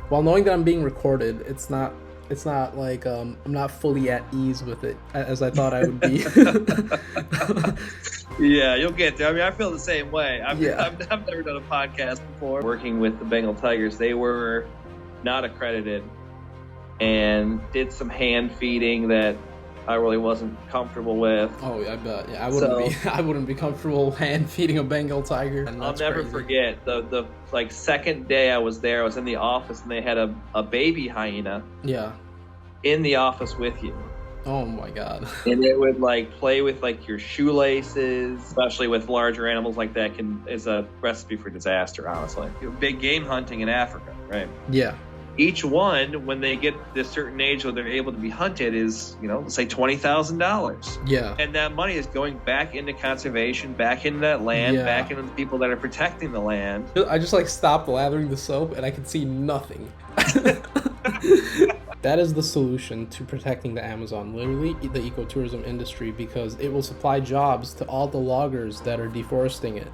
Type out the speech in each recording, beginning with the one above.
while knowing that I'm being recorded, it's not like I'm not fully at ease with it as I thought I would be. Yeah, you'll get there. I mean, I feel the same way. Yeah. I've never done a podcast before. Working with the Bengal Tigers, they were not accredited and did some hand feeding that I really wasn't comfortable with. Oh, I bet. Yeah, I wouldn't be. I wouldn't be comfortable hand feeding a Bengal tiger. And I'll never crazy. forget the like second day I was there. I was in the office and they had a baby hyena. Yeah. In the office with you. Oh my god. And it would like play with like your shoelaces, especially with larger animals like that is a recipe for disaster, honestly. Big game hunting in Africa, right? Yeah. Each one, when they get this certain age where they're able to be hunted, is, let's say $20,000. Yeah. And that money is going back into conservation, back into that land, back into the people that are protecting the land. I just stopped lathering the soap and I could see nothing. That is the solution to protecting the Amazon, literally the ecotourism industry, because it will supply jobs to all the loggers that are deforesting it.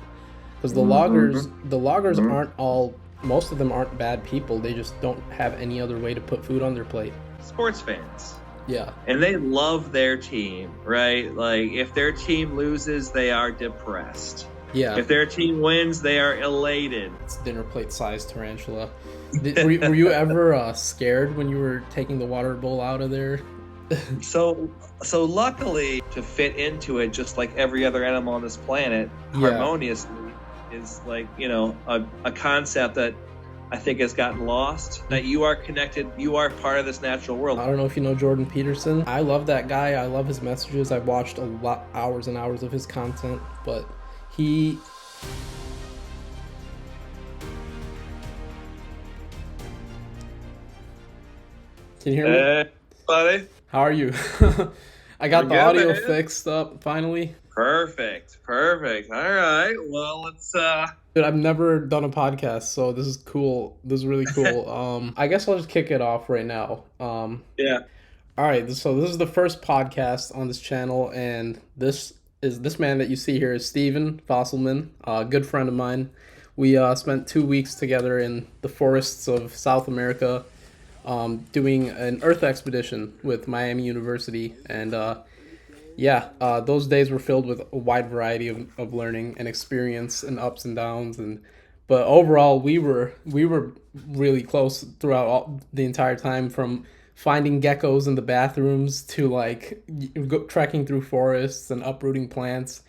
Because the loggers aren't all, most of them aren't bad people. They just don't have any other way to put food on their plate. Sports fans. Yeah. And they love their team, right? Like, if their team loses, they are depressed. Yeah. If their team wins, they are elated. It's dinner plate sized tarantula. Were you ever scared when you were taking the water bowl out of there? So luckily, to fit into it, just like every other animal on this planet, harmoniously, is like, a concept that I think has gotten lost, that you are connected, you are part of this natural world. I don't know if you know Jordan Peterson. I love that guy. I love his messages. I've watched hours and hours of his content, but he... Can you hear me? Hey, buddy. How are you? I got the audio fixed up, finally. Perfect. All right. Well, let's... Dude, I've never done a podcast, so this is cool. This is really cool. I guess I'll just kick it off right now. Yeah. All right, so this is the first podcast on this channel, and this man that you see here is Steven Fosselman, a good friend of mine. We spent 2 weeks together in the forests of South America, doing an Earth expedition with Miami University, and those days were filled with a wide variety of learning and experience and ups and downs, but overall we were really close throughout the entire time, from finding geckos in the bathrooms to trekking through forests and uprooting plants.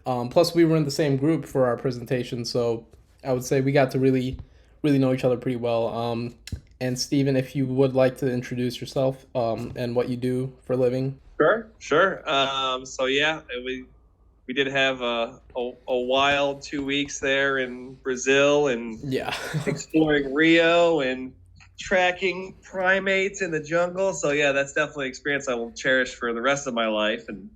Plus we were in the same group for our presentation, so I would say we got to really know each other pretty well. And Steven, if you would like to introduce yourself and what you do for a living. Sure. We did have a wild 2 weeks there in Brazil, and exploring Rio and tracking primates in the jungle. So that's definitely an experience I will cherish for the rest of my life, and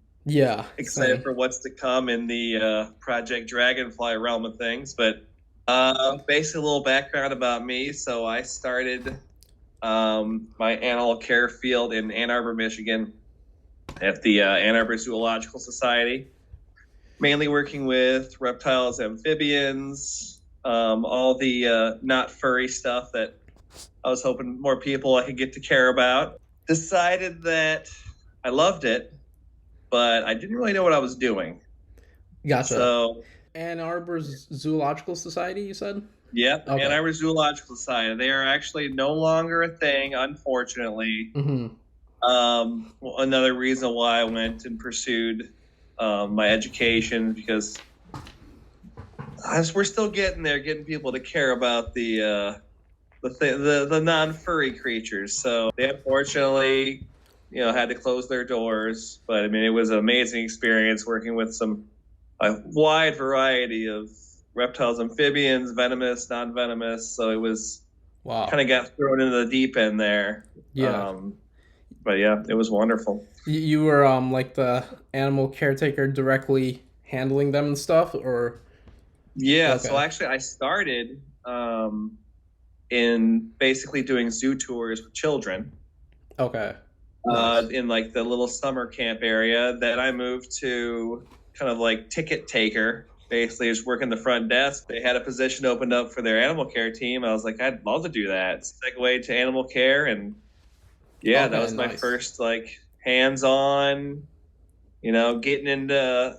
excited for what's to come in the Project Dragonfly realm of things. But basically, a little background about me. So I started my animal care field in Ann Arbor, Michigan, at the Ann Arbor Zoological Society, mainly working with reptiles, amphibians, all the not furry stuff that I was hoping more people I could get to care about. Decided that I loved it, but I didn't really know what I was doing. Gotcha. So Ann Arbor Zoological Society, you said? Yep, okay. Ann Arbor Zoological Society. They are actually no longer a thing, unfortunately. Mm-hmm. Another reason why I went and pursued my education, because we're still getting people to care about the non-furry creatures. So they unfortunately, had to close their doors. But I mean, it was an amazing experience working with a wide variety of reptiles, amphibians, venomous, non-venomous. So it was kind of got thrown into the deep end there. Yeah. But it was wonderful. You were like the animal caretaker, directly handling them and stuff, or? Yeah. Okay. So actually, I started in basically doing zoo tours with children. Okay. In like the little summer camp area. That I moved to kind of like ticket taker, basically just working the front desk. They had a position opened up for their animal care team. I was like, I'd love to do that. Segue to animal care, and that was my first like hands-on, getting into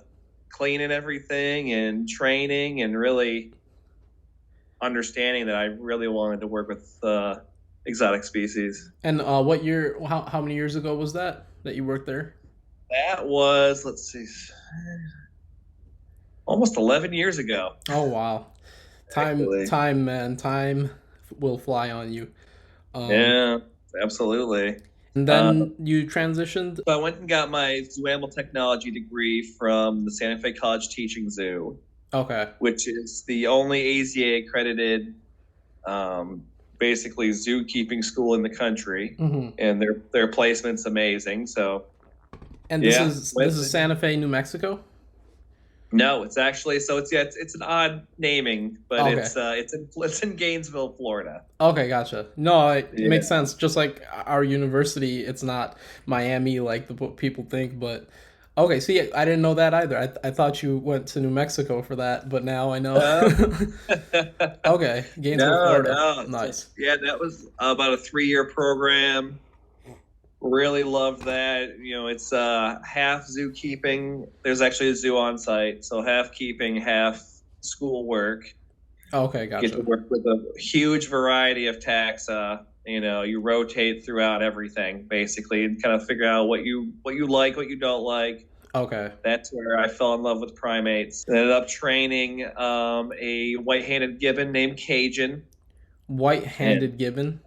cleaning everything and training and really understanding that I really wanted to work with exotic species. And what year? How many years ago was that you worked there? That was, let's see, almost 11 years ago. Oh wow, time, man, time will fly on you. Yeah, absolutely. And then you transitioned? So I went and got my zoo animal technology degree from the Santa Fe College Teaching Zoo. Okay. Which is the only AZA accredited, basically zookeeping school in the country, and their placement's amazing. So, and this is Santa Fe, New Mexico. No, it's actually it's an odd naming, but it's in Gainesville, Florida. Okay, gotcha. No, it makes sense. Just like our university, it's not Miami like what people think, but okay. See, I didn't know that either. I thought you went to New Mexico for that, but now I know. Okay, Gainesville, Florida. No. Nice. Yeah, that was about a 3-year program. Really loved that. It's half zookeeping. There's actually a zoo on site, so half keeping, half school work. Okay, gotcha. Get to work with a huge variety of taxa. You rotate throughout everything basically, and kind of figure out what you like, what you don't like. Okay. That's where I fell in love with primates. I ended up training a white-handed gibbon named Cajun. White-handed gibbon?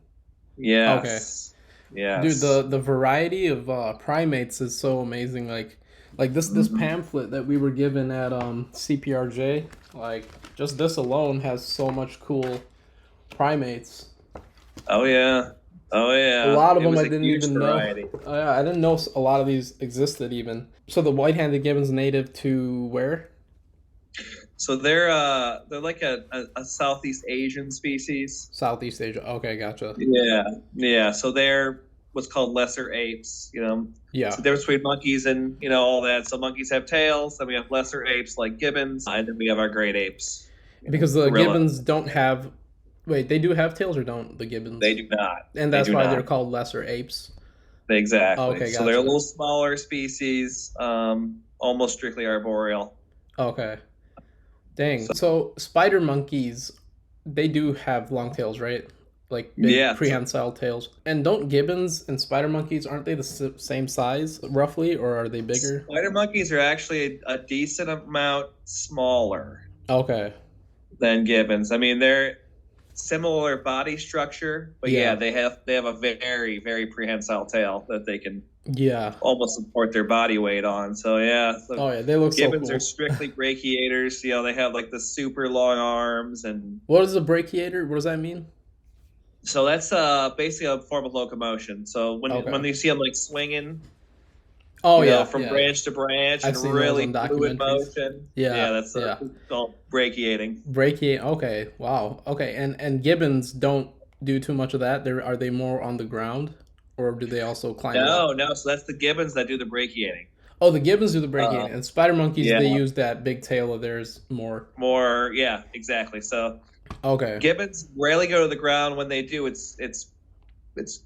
Yes. Okay. Yeah. Dude, the variety of primates is so amazing. Like this pamphlet that we were given at CPRJ, like just this alone has so much cool primates. Oh yeah. A lot of them I didn't even know. I didn't know a lot of these existed even. So the white-handed gibbon's native to where? So they're like a Southeast Asian species. Southeast Asia. Okay, gotcha. Yeah. So they're what's called lesser apes. Yeah. So the difference between monkeys and all that. So monkeys have tails. Then we have lesser apes like gibbons, and then we have our great apes. Because the gibbons don't have. Wait, they do have tails or don't the gibbons? They do not. And that's why they're called lesser apes. Exactly. Okay, gotcha. So they're a little smaller species, almost strictly arboreal. Okay. Dang. So spider monkeys, they do have long tails, right? Like big prehensile tails. And don't gibbons and spider monkeys, aren't they the same size roughly, or are they bigger? Spider monkeys are actually a decent amount smaller. Okay. Than gibbons. I mean, they're similar body structure, but they have a very, very prehensile tail that they can almost support their body weight on. So they look so cool. Gibbons are strictly brachiators. They have like the super long arms. And what is a brachiator? What does that mean? So that's basically a form of location. So when you see them like swinging, from branch to branch, and really fluid motion. That's called brachiating. Brachiate. Okay. Wow. Okay. And gibbons don't do too much of that. Are they more on the ground, or do they also climb? No. So that's the gibbons that do the brachiating. Oh, the gibbons do the brachiating, and spider monkeys they use that big tail of theirs more. More, exactly. So okay. Gibbons rarely go to the ground. When they do, it's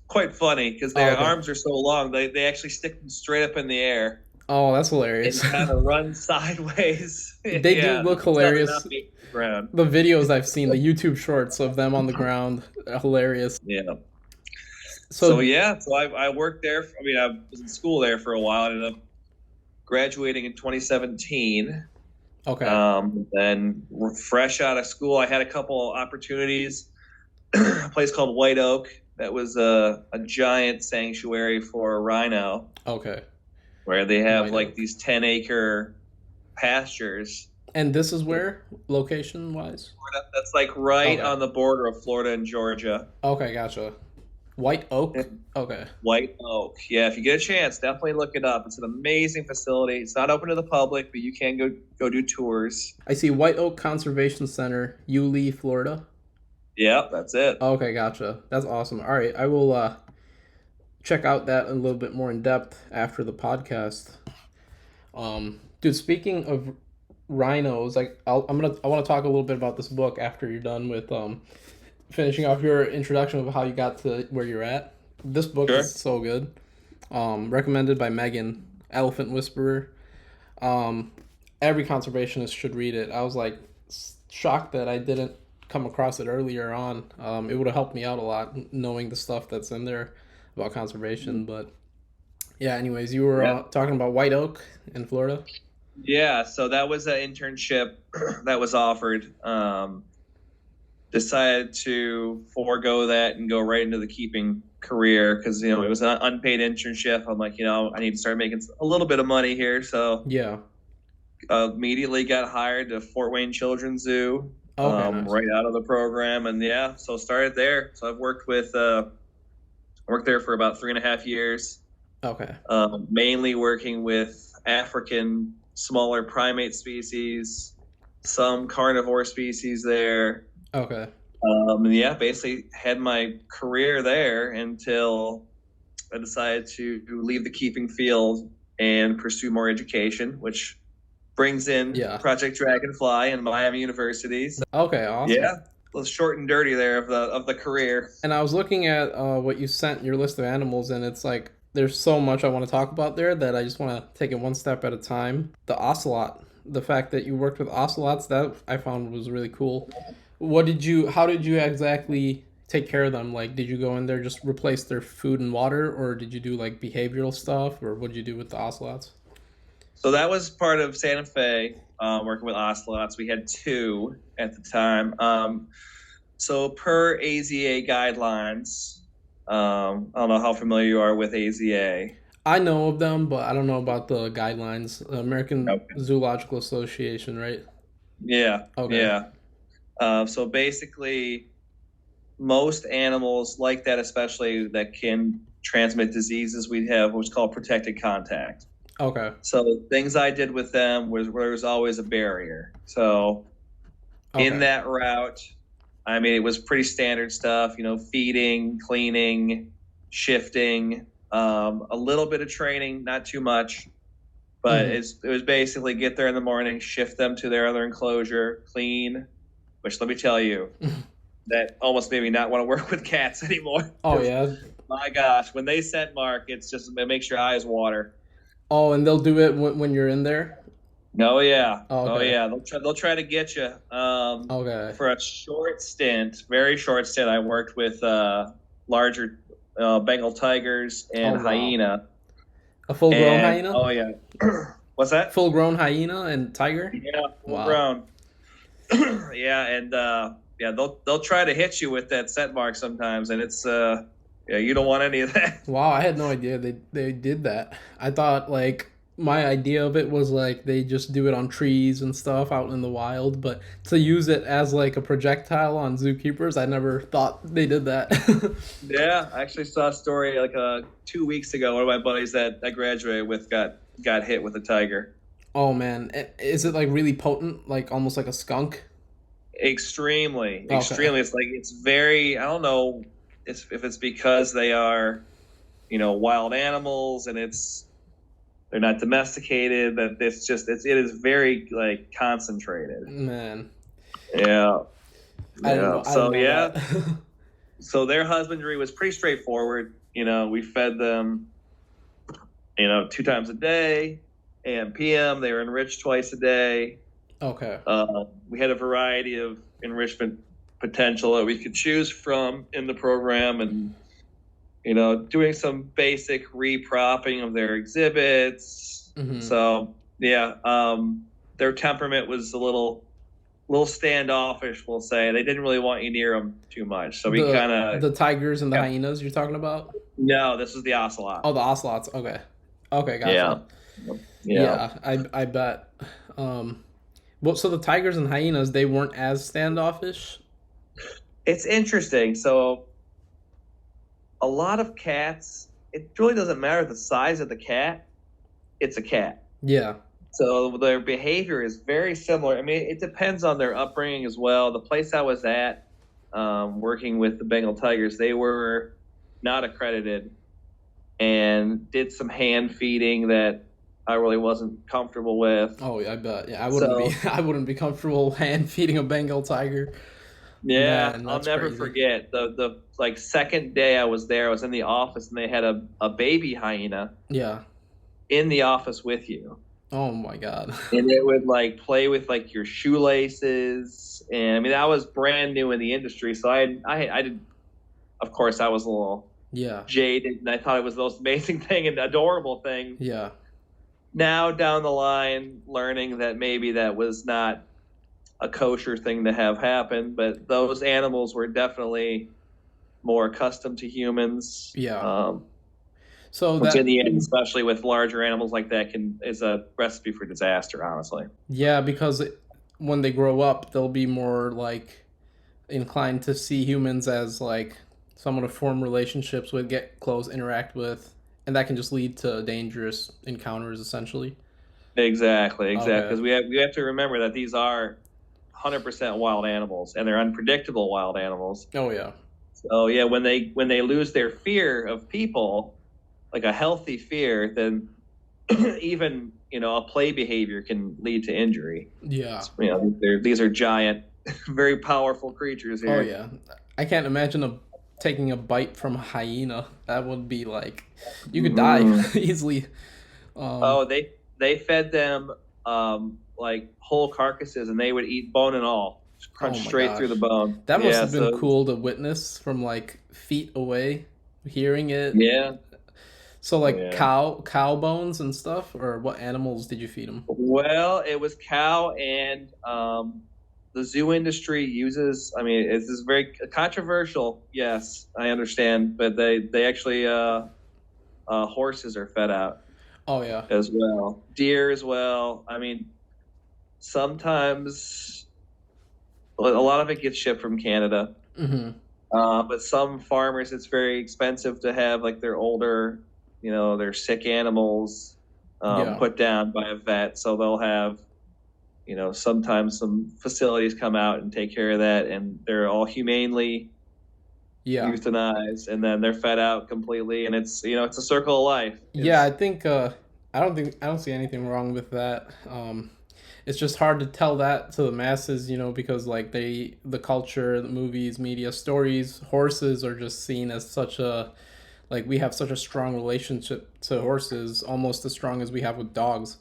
quite funny because their arms are so long. They actually stick them straight up in the air. Oh, that's hilarious. And kind of run sideways. They do look hilarious. The videos I've seen, the YouTube shorts of them on the ground, are hilarious. Yeah. So I worked there. I was in school there for a while. I ended up graduating in 2017. Okay. Then fresh out of school, I had a couple opportunities. A place called White Oak. That was a giant sanctuary for rhino. Okay. Where they have these 10-acre pastures. And this is where, location-wise? Florida. That's like right on the border of Florida and Georgia. Okay, gotcha. White Oak? Okay. White Oak. Yeah, if you get a chance, definitely look it up. It's an amazing facility. It's not open to the public, but you can go do tours. I see White Oak Conservation Center, Yulee, Florida. Yep, that's it. Okay, gotcha. That's awesome. All right, I will check out that a little bit more in depth after the podcast. Dude, speaking of rhinos, like I want to talk a little bit about this book after you're done with finishing off your introduction of how you got to where you're at. This book Sure. is so good. Recommended by Megan, Elephant Whisperer. Um, every conservationist should read it. I was like shocked that I didn't come across it earlier on. It would have helped me out a lot knowing the stuff that's in there about conservation. But yeah, anyways, you were Yeah. talking about white oak in Florida. Yeah, so that was an internship that was offered. Decided to forego that and go right into the keeping career because it was an unpaid internship. I'm like, I need to start making a little bit of money here. So Yeah. immediately got hired to Fort Wayne Children's Zoo. Okay, nice. Right out of the program, and yeah, so started there. So I've worked there for about 3.5 years. Okay. Mainly working with African smaller primate species, some carnivore species there. Okay. And yeah, basically had my career there until I decided to leave the keeping field and pursue more education, which brings in Project Dragonfly and Miami Universities. Okay, awesome. Yeah, a little short and dirty there of the career. And I was looking at what you sent, your list of animals, and it's like there's so much I want to talk about there that I just want to take it one step at a time. The ocelot, the fact that you worked with ocelots, that I found was really cool. How did you exactly take care of them? Like, did you go in there just replace their food and water, or did you do like behavioral stuff, or what did you do with the ocelots? So that was part of Santa Fe, working with ocelots. We had 2 at the time. So per AZA guidelines, I don't know how familiar you are with AZA. I know of them, but I don't know about the guidelines. American Zoological Association, right? Yeah. Okay. Yeah. So basically, most animals like that, especially that can transmit diseases, we have what's called protected contact. Okay. So things I did with them was where there was always a barrier. So in that route, I mean, it was pretty standard stuff, feeding, cleaning, shifting, a little bit of training, not too much, but it was basically get there in the morning, shift them to their other enclosure, clean, which let me tell you, that almost made me not want to work with cats anymore. Oh, yeah. My gosh, when they scent mark, it makes your eyes water. Oh, and they'll do it when you're in there? Oh, yeah. Oh, okay. Oh, yeah. They'll try to get you. For a short stint, very short stint, I worked with larger Bengal tigers and hyena. A full-grown hyena? Oh, yeah. What's that? Full-grown hyena and tiger? Yeah, full-grown. Wow. Yeah, and they'll try to hit you with that scent mark sometimes, and it's you don't want any of that. Wow, I had no idea they did that. I thought like my idea of it was like they just do it on trees and stuff out in the wild, but to use it as like a projectile on zookeepers, I never thought they did that. Yeah, I actually saw a story like 2 weeks ago. One of my buddies that I graduated with got hit with a tiger. Oh man, is it like really potent, like almost like a skunk? Extremely. It's very, I don't know if it's because they are, wild animals and they're not domesticated, that it is very like concentrated. Man. Yeah. I don't know. So their husbandry was pretty straightforward. We fed them, 2 times a day, AM, PM. They were enriched twice a day. Okay. We had a variety of enrichment potential that we could choose from in the program, and doing some basic repropping of their exhibits. So yeah, their temperament was a little standoffish, we'll say. They didn't really want you near them too much, so we kind of the tigers and the hyenas you're talking about. No, this is the ocelot. Oh, the ocelots. Okay, gotcha. Yeah, I bet. Well, so the tigers and hyenas, they weren't as standoffish? It's interesting. So a lot of cats, it really doesn't matter the size of the cat. It's a cat. Yeah. So their behavior is very similar. I mean, it depends on their upbringing as well. The place I was at, working with the Bengal tigers, they were not accredited and did some hand feeding that I really wasn't comfortable with. Oh, yeah, I bet. Yeah, So I wouldn't be comfortable hand feeding a Bengal tiger. yeah, Man, I'll that's never crazy. forget the like second day I was there. I was in the office and they had a baby hyena Yeah. in the office with you. Oh my God. And it would like play with like your shoelaces. And I mean, I was brand new in the industry, so I did. Of course, I was a little Yeah. jaded, and I thought it was the most amazing thing and adorable thing. Yeah. Now down the line, learning that maybe that was not a kosher thing to have happen, but those animals were definitely more accustomed to humans. Yeah. So Which in that, the end, especially with larger animals like that, is a recipe for disaster, honestly. yeah, because when they grow up, they'll be more like inclined to see humans as like someone to form relationships with, get close, interact with, and that can just lead to dangerous encounters essentially. Exactly, exactly. Okay. Because we have to remember that these are 100% wild animals, and they're unpredictable wild animals. Oh yeah. So yeah, when they lose their fear of people, like a healthy fear, then even a play behavior can lead to injury. Yeah. These are giant, very powerful creatures Oh here. yeah. I can't imagine taking a bite from a hyena. That would be like you could die Mm. easily. Um, Oh, they fed them like whole carcasses, and they would eat bone and all, just oh crunch my straight through gosh. the bone. That must Yeah, have been so cool to witness from like feet away, hearing it. yeah, So like yeah. cow bones and stuff, or what animals did you feed them? Well, it was cow, and the zoo industry uses. I mean, it's this very controversial. Yes, I understand, but they actually horses are fed out Oh yeah. as well, deer as well. I mean, sometimes a lot of it gets shipped from Canada. Mm-hmm. But some farmers, it's very expensive to have like their older, their sick animals Yeah. put down by a vet. So they'll have, sometimes some facilities come out and take care of that, and they're all humanely Yeah. euthanized, and then they're fed out completely, and it's a circle of life. Yeah, I It's think I don't see anything wrong with that. It's just hard to tell that to the masses, because like the culture, the movies, media, stories, horses are just seen as such a like we have such a strong relationship to horses, almost as strong as we have with dogs.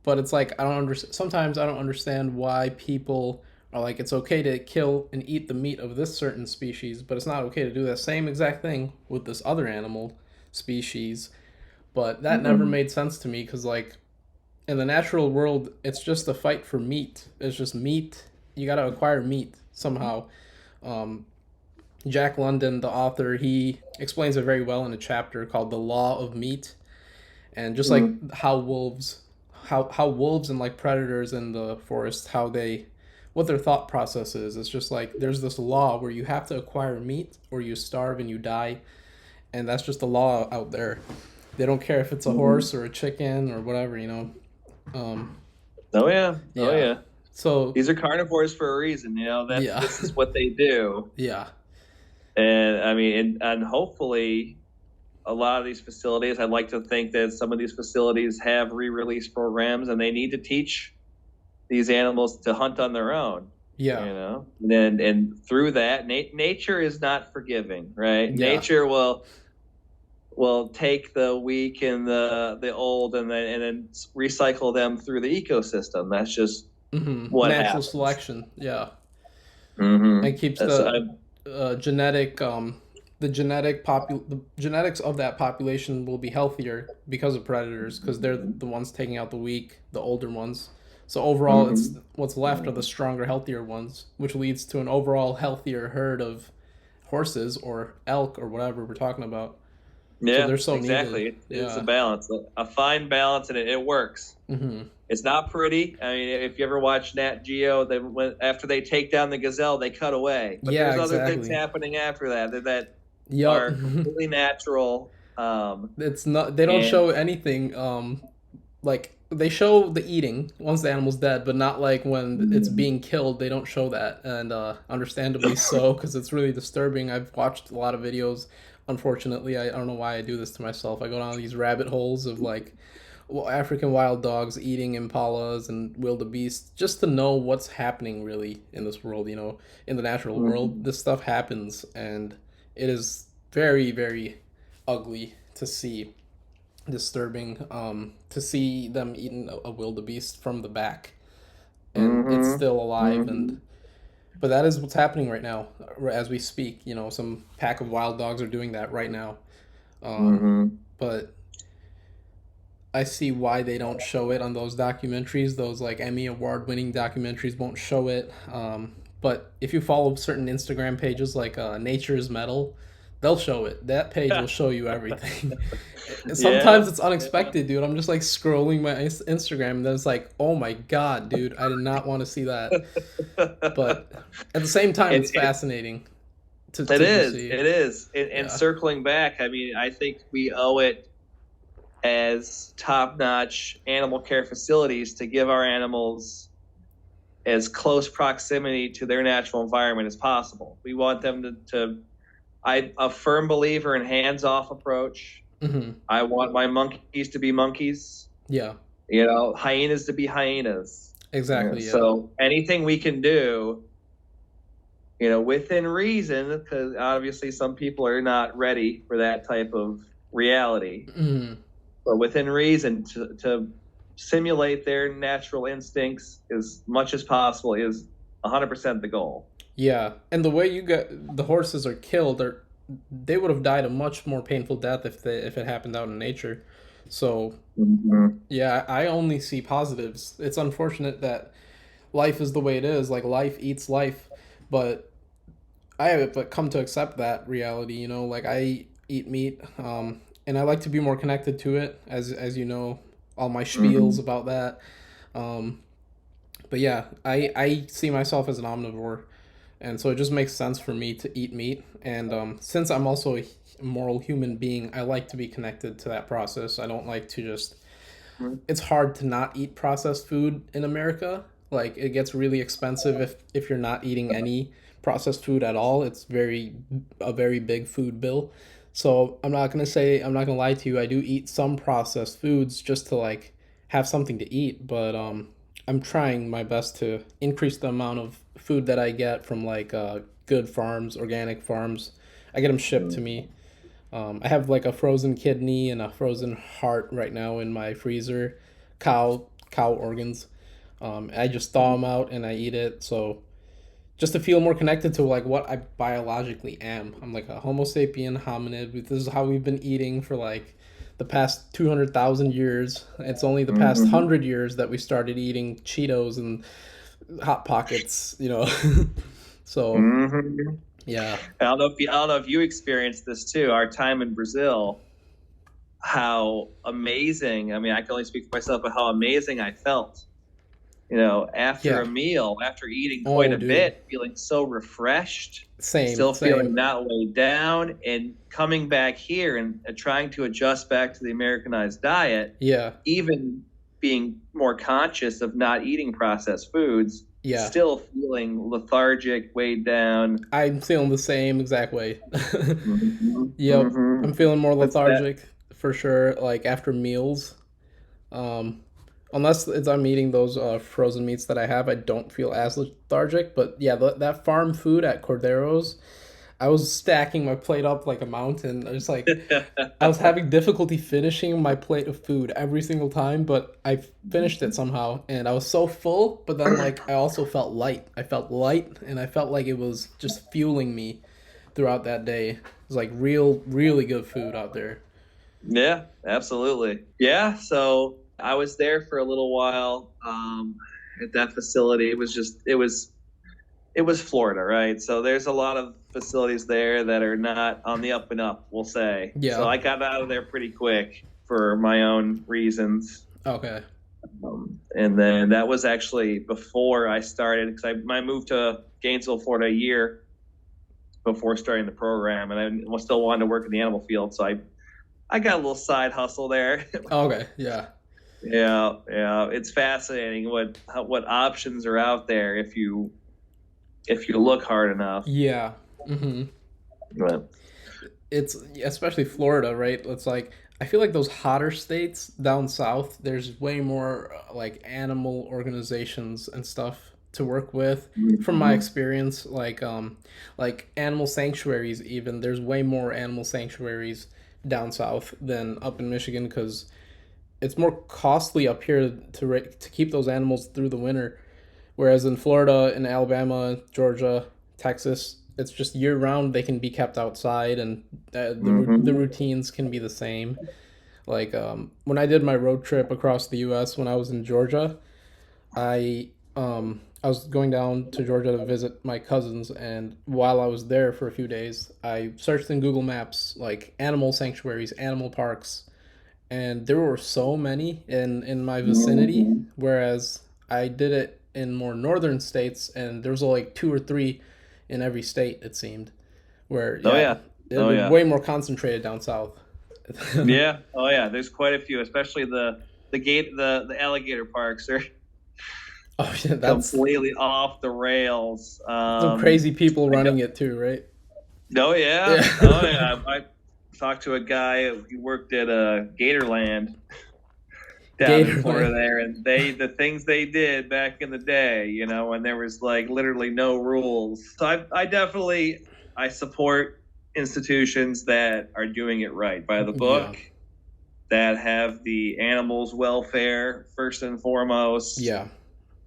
But it's like I don't understand. Sometimes I don't understand why people are like it's okay to kill and eat the meat of this certain species, but it's not okay to do that same exact thing with this other animal species. But that never mm-hmm. made sense to me because like in the natural world, it's just a fight for meat. It's just meat. You got to acquire meat somehow. Um, Jack London, the author, he explains it very well in a chapter called "The Law of Meat," and just like Mm-hmm. how wolves and like predators in the forest, what their thought process is. It's just like there's this law where you have to acquire meat or you starve and you die, and that's just the law out there. They don't care if it's a Mm-hmm. horse or a chicken or whatever. Um, Oh yeah, oh yeah. yeah. So These are carnivores for a reason. yeah, This is what they do. yeah, And I mean, and hopefully, a lot of these facilities, I'd like to think that some of these facilities have re-release programs, and they need to teach these animals to hunt on their own. yeah, And through that, nature is not forgiving, right? yeah, Nature will take the weak and the old, and then recycle them through the ecosystem. That's just what natural happens. selection. Yeah, and keeps Mm-hmm. So genetic the genetics of that population will be healthier because of predators because they're the ones taking out the weak, the older ones. So overall, it's mm-hmm. what's left are the stronger, healthier ones, which leads to an overall healthier herd of horses or elk or whatever we're talking about. So Yeah, they're so needed. exactly. It's a Yeah. balance, a fine balance, and it works. Mm-hmm. It's not pretty. I mean, if you ever watch Nat Geo, after they take down the gazelle, they cut away. But Yeah, there's other things exactly. happening after that Yup. are completely natural. It's not. They don't And show anything. Like they show the eating once the animal's dead, but not like when it's being killed. They don't show that, and understandably so, because it's really disturbing. I've watched a lot of videos. Unfortunately, I don't know why I do this to myself. I go down these rabbit holes of like African wild dogs eating impalas and wildebeest, just to know what's happening really in this world, in the natural world. Mhm. This stuff happens, and it is very, very ugly to see, disturbing, to see them eating a wildebeest from the back, and it's Mhm. still alive. And Mhm. but that is what's happening right now as we speak. Some pack of wild dogs are doing that right now. Um, Mhm. but I see why they don't show it on those documentaries. Those like Emmy award winning documentaries won't show it. But if you follow certain Instagram pages like Nature's Metal, they'll show it. That page will show you everything. Yeah. Sometimes it's unexpected, dude. I'm just like scrolling my Instagram and then it's like, oh my god, dude, I did not want to see that. But at the same time, it's It fascinating it to is. see. It is. And Yeah. circling back, I mean, I think we owe it as top-notch animal care facilities to give our animals as close proximity to their natural environment as possible. We want them I'm a firm believer in hands-off approach. Hmm. I want my monkeys to be monkeys, Yeah. hyenas to be hyenas. Exactly. Yeah. So anything we can do, within reason, because obviously some people are not ready for that type of reality, Hmm. but within reason to simulate their natural instincts as much as possible is 100% the goal. Yeah, and the way you get the horses are killed, or they would have died a much more painful death if it happened out in nature. So Mm-hmm. yeah, I only see positives. It's unfortunate that life is the way it is. Like life eats life, but I have come to accept that reality. Like I eat meat, and I like to be more connected to it. As you know, all my spiels Mm-hmm. about that. Um, but yeah, I see myself as an omnivore, and so it just makes sense for me to eat meat. And since I'm also a moral human being, I like to be connected to that process. I don't like to just. It's hard to not eat processed food in America. Like it gets really expensive if you're not eating any processed food at all. It's a very big food bill. So I'm not gonna lie to you. I do eat some processed foods just to like have something to eat, but I'm trying my best to increase the amount of food that I get from like good farms, organic farms. I get them shipped to me. I have like a frozen kidney and a frozen heart right now in my freezer, cow organs. I just thaw them out and I eat it. So just to feel more connected to like what I biologically am. I'm like a Homo sapien hominid. This is how we've been eating for like the past 200,000 years. It's only the past Mm-hmm. 100 years that we started eating Cheetos and Hot Pockets. So Mm-hmm. yeah, I don't know if you experienced this too. Our time in Brazil, how amazing. I mean, I can only speak for myself, but how amazing I felt. After yeah. a meal, after eating quite Oh, a dude. bit, feeling so refreshed, Same, still feeling same. not weighed down, and coming back here and trying to adjust back to the Americanized diet, Yeah, even being more conscious of not eating processed foods, yeah. still feeling lethargic, weighed down. I'm feeling the same exact way. Mm-hmm. Yep, Mm-hmm. I'm feeling more It's that. lethargic for sure. Like after meals, um, unless I'm eating those frozen meats that I have, I don't feel as lethargic. But yeah, that farm food at Cordero's, I was stacking my plate up like a mountain. I was having difficulty finishing my plate of food every single time, but I finished it somehow, and I was so full. But then, like, I also felt light. I felt light, and I felt like it was just fueling me throughout that day. It was like really good food out there. Yeah, absolutely. Yeah, so I was there for a little while at that facility. It was Florida, right? So there's a lot of facilities there that are not on the up and up, we'll say. So Yeah. I got out of there pretty quick for my own reasons. Okay. And then that was actually before I started, because I moved to Gainesville, Florida a year before starting the program, and I still wanted to work in the animal field. So I got a little side hustle there. Okay. Yeah. Yeah, yeah, it's fascinating what options are out there if you look hard enough. Yeah. Mm-hmm. But It's especially Florida, right? It's like I feel like those hotter states down south, there's way more like animal organizations and stuff to work with. From my Mhm. experience, like animal sanctuaries, even there's way more animal sanctuaries down south than up in Michigan because it's more costly up here to keep those animals through the winter. Whereas in Florida, in Alabama, Georgia, Texas, it's just year round. They can be kept outside, and the Mhm. routines can be the same. Like when I did my road trip across the U.S. when I was in Georgia, I was going down to Georgia to visit my cousins, and while I was there for a few days, I searched in Google Maps like animal sanctuaries, animal parks, and there were so many in my vicinity. Mhm. Whereas I did it in more northern states, and there was only like two or three in every state. It seemed where Oh yeah, yeah. it Oh was yeah. way more concentrated down south. Yeah. Oh yeah. There's quite a few, especially the alligator parks are Oh yeah, that's completely off the rails. some crazy people I know. running it too, right? Oh yeah. Oh Yeah. yeah. I talked to a guy who worked at Gatorland down in Florida Gatorland. there, and the things they did back in the day, when there was like literally no rules. So I definitely I support institutions that are doing it right by the Yeah. book, that have the animals' welfare first and foremost. Yeah.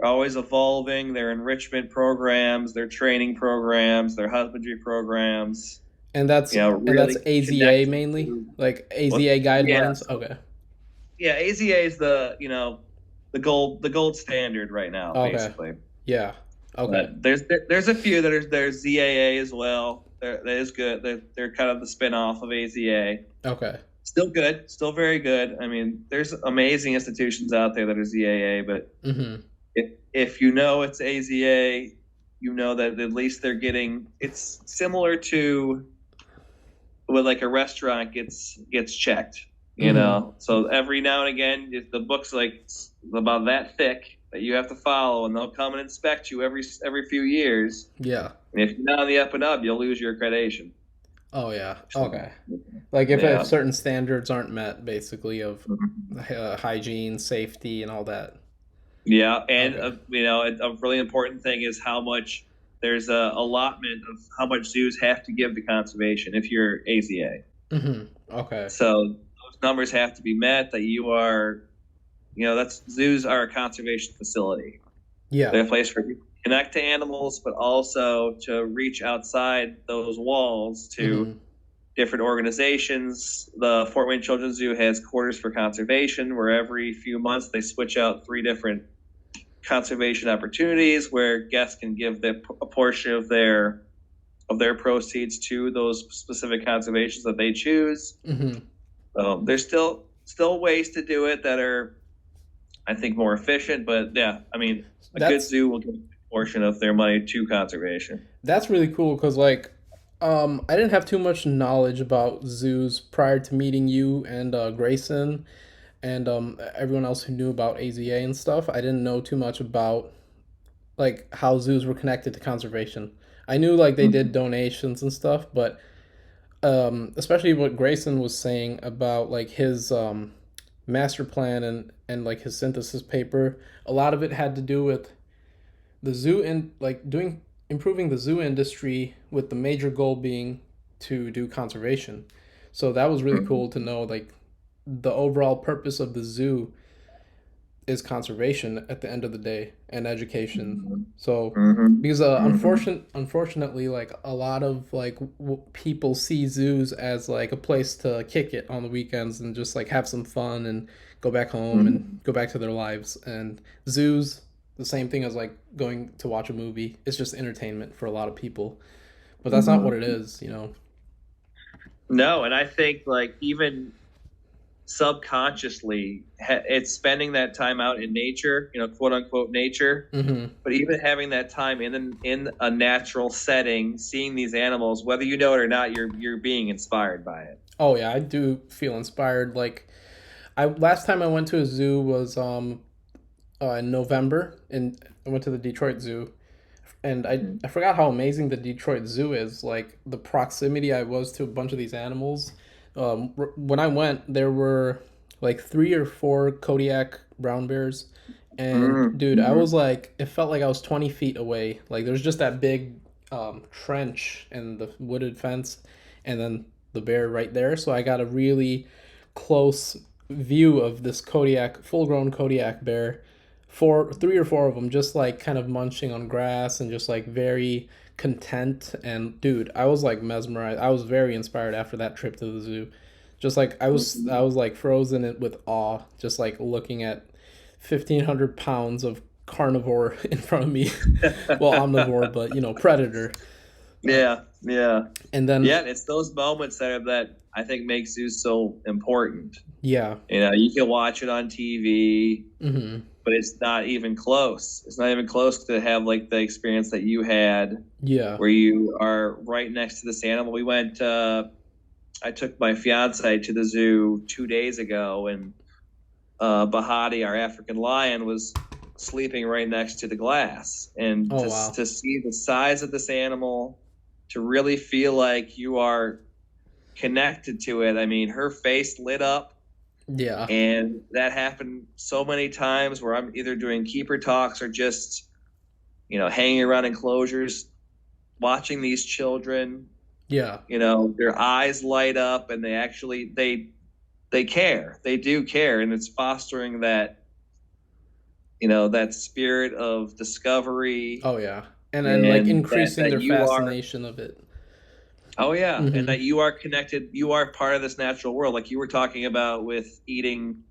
Always evolving their enrichment programs, their training programs, their husbandry programs. And that's Really AZA connected mainly, to like what. AZA Yeah, guidelines. so Okay. yeah, AZA is the gold standard right now, Okay. basically. Yeah. Okay. But there's a few there's ZAA as well. That is good. They're kind of the spinoff of AZA. Okay. Still good, still very good. I mean, there's amazing institutions out there that are ZAA, but Mm-hmm. if you know it's AZA, you know that at least they're getting. It's similar to when like a restaurant gets checked. Mm-hmm. So every now and again, if the book's like about that thick that you have to follow, and they'll come and inspect you every few years. Yeah. And if you're not on the up and up, you'll lose your accreditation. Oh yeah. So, Okay. Like if yeah. certain standards aren't met, basically of Mhm. hygiene, safety, and all that. Yeah, and Okay. a really important thing is how much there's a allotment of how much zoos have to give to conservation if you're AZA. Mm-hmm. Okay. So those numbers have to be met. That you are, that's zoos are a conservation facility. Yeah. They're a place for people to connect to animals, but also to reach outside those walls to Mm-hmm. different organizations. The Fort Wayne Children's Zoo has quarters for conservation, where every few months they switch out three different conservation opportunities where guests can give a portion of their proceeds to those specific conservations that they choose. Mm-hmm. There's still ways to do it that are, I think, more efficient. But yeah, I mean, a good That's zoo will give a portion of their money to conservation. that's really cool because like I didn't have too much knowledge about zoos prior to meeting you and Grayson and everyone else who knew about AZA and stuff. I didn't know too much about like how zoos were connected to conservation. I knew like they did donations and stuff, but especially what Grayson was saying about like his master plan and like his synthesis paper, a lot of it had to do with the zoo and like doing improving the zoo industry with the major goal being to do conservation. So that was really cool to know like the overall purpose of the zoo is conservation at the end of the day and education. So Mm-hmm. because Mm-hmm. unfortunately like a lot of like people see zoos as like a place to kick it on the weekends and just like have some fun and go back home and Mm-hmm. go back to their lives, and zoos the same thing as like going to watch a movie. It's just entertainment for a lot of people, but that's not what it Mm-hmm. is. No, and I think like even subconsciously it's spending that time out in nature, quote unquote nature, Mm-hmm. but even having that time in a natural setting, seeing these animals, whether you know it or not, you're being inspired by it. Oh yeah, I do feel inspired. Like I last time I went to a zoo was in November, and I went to the Detroit Zoo, and I forgot how amazing the Detroit Zoo is. Like the proximity I was to a bunch of these animals, When I went, there were like 3 or 4 Kodiak brown bears, and dude, I Mm-hmm. was like, it felt like I was 20 feet away. Like there was just that big trench and the wooded fence, and then the bear right there. So I got a really close view of this Kodiak, full-grown Kodiak bear, 3 or 4 of them, just like kind of munching on grass and just like very content. And dude, I was like mesmerized. I was very inspired after that trip to the zoo. Just like I was like frozen it with awe, just like looking at 1,500 pounds of carnivore in front of me. Well, omnivore, but predator. Uh, Yeah, yeah, and then yeah. It's those moments that I think make zoos so important. yeah, You can watch it on TV, hmm but it's not even close. It's not even close to have like the experience that you had, yeah, where you are right next to this animal. We went. I took my fiance to the zoo 2 days ago, and Bahati, our African lion, was sleeping right next to the glass. And oh to wow, to see the size of this animal, to really feel like you are connected to it. I mean, her face lit up, yeah, and that happened so many times where I'm either doing keeper talks or just, hanging around enclosures, watching these children. yeah. Their eyes light up, and they care. They do care, and it's fostering that spirit of discovery, Oh yeah, and then like and that increasing that their you are. fascination of it. Oh yeah, and Hmm that you are connected. You are part of this natural world, like you were talking about with eating.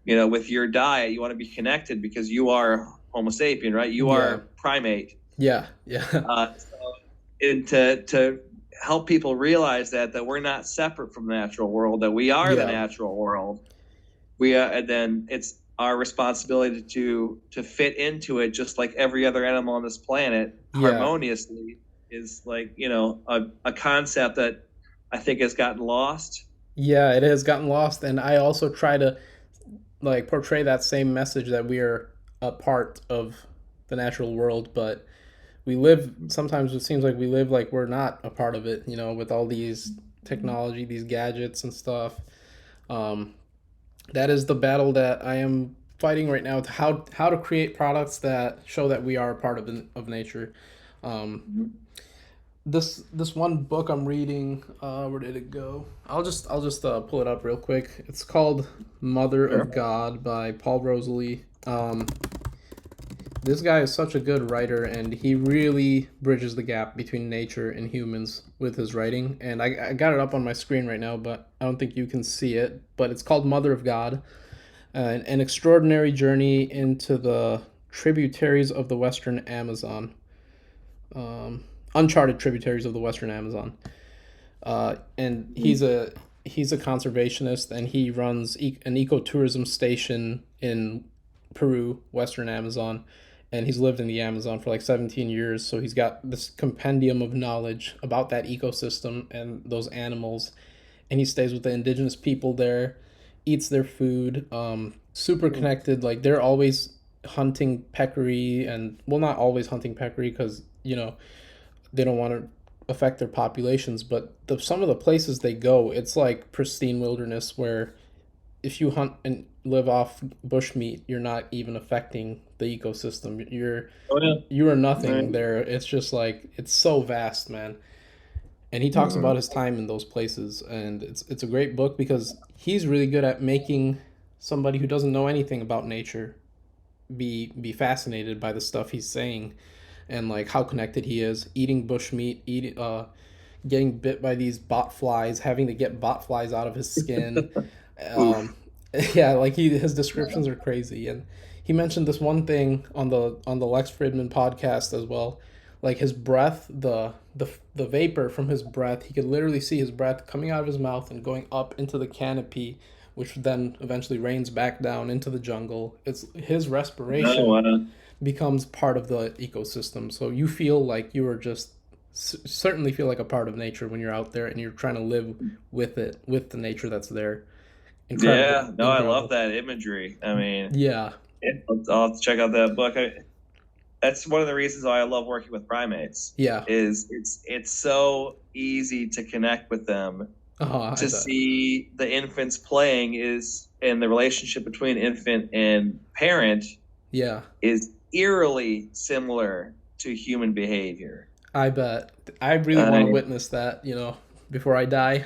With your diet, you want to be connected because you are Homo sapien, right? You Yeah, are primate. yeah, yeah, So, and to help people realize that we're not separate from the natural world, that we are the yeah, natural world. We are, and then it's our responsibility to fit into it, just like every other animal on this planet, yeah, harmoniously. Is like a concept that I think has gotten lost. yeah. It has gotten lost, and I also try to like portray that same message that we are a part of the natural world, but we live sometimes it seems like we live like we're not a part of it, with all these technology, these gadgets and stuff. Um, that is the battle that I am fighting right now, to how to create products that show that we are a part of nature. Um, this one book I'm reading, where did it go? I'll just pull it up real quick. It's called Mother Sure. of God by Paul Rosalie. This guy is such a good writer, and he really bridges the gap between nature and humans with his writing. And I got it up on my screen right now, but I don't think you can see it. But it's called Mother of God, an extraordinary journey into the tributaries of the Western Amazon, um, uncharted tributaries of the Western Amazon. And he's a conservationist, and he runs an ecotourism station in Peru, Western Amazon, and he's lived in the Amazon for like 17 years. So he's got this compendium of knowledge about that ecosystem and those animals, and he stays with the indigenous people there, eats their food. Super connected. Like they're always hunting peccary, and well, not always hunting peccary because they don't want to affect their populations. But some of the places they go, it's like pristine wilderness where if you hunt and live off bush meat, you're not even affecting the ecosystem. Oh yeah. You are nothing Right. there. It's just like it's so vast, man. And he talks about his time in those places, and it's a great book because he's really good at making somebody who doesn't know anything about nature be fascinated by the stuff he's saying, and like how connected he is, eating bushmeat, eating getting bit by these bot flies, having to get bot flies out of his skin. Oof. um yeah, like his descriptions are crazy. And he mentioned this one thing on the Lex Fridman podcast as well, like his breath, the vapor from his breath, he could literally see his breath coming out of his mouth and going up into the canopy, which then eventually rains back down into the jungle. It's his No, respiration becomes part of the ecosystem. So you feel like you are just certainly feel like a part of nature when you're out there and you're trying to live with it, with the nature that's there. Incredible, yeah, no, I love incredible. that imagery. I mean, Yeah, yeah, I'll have to check out that book. That's one of the reasons why I love working with primates. yeah, Is it's so easy to connect with them, to see the infants playing and the relationship between infant and parent is eerily similar to human behavior. I bet. I really want to witness that, before I die.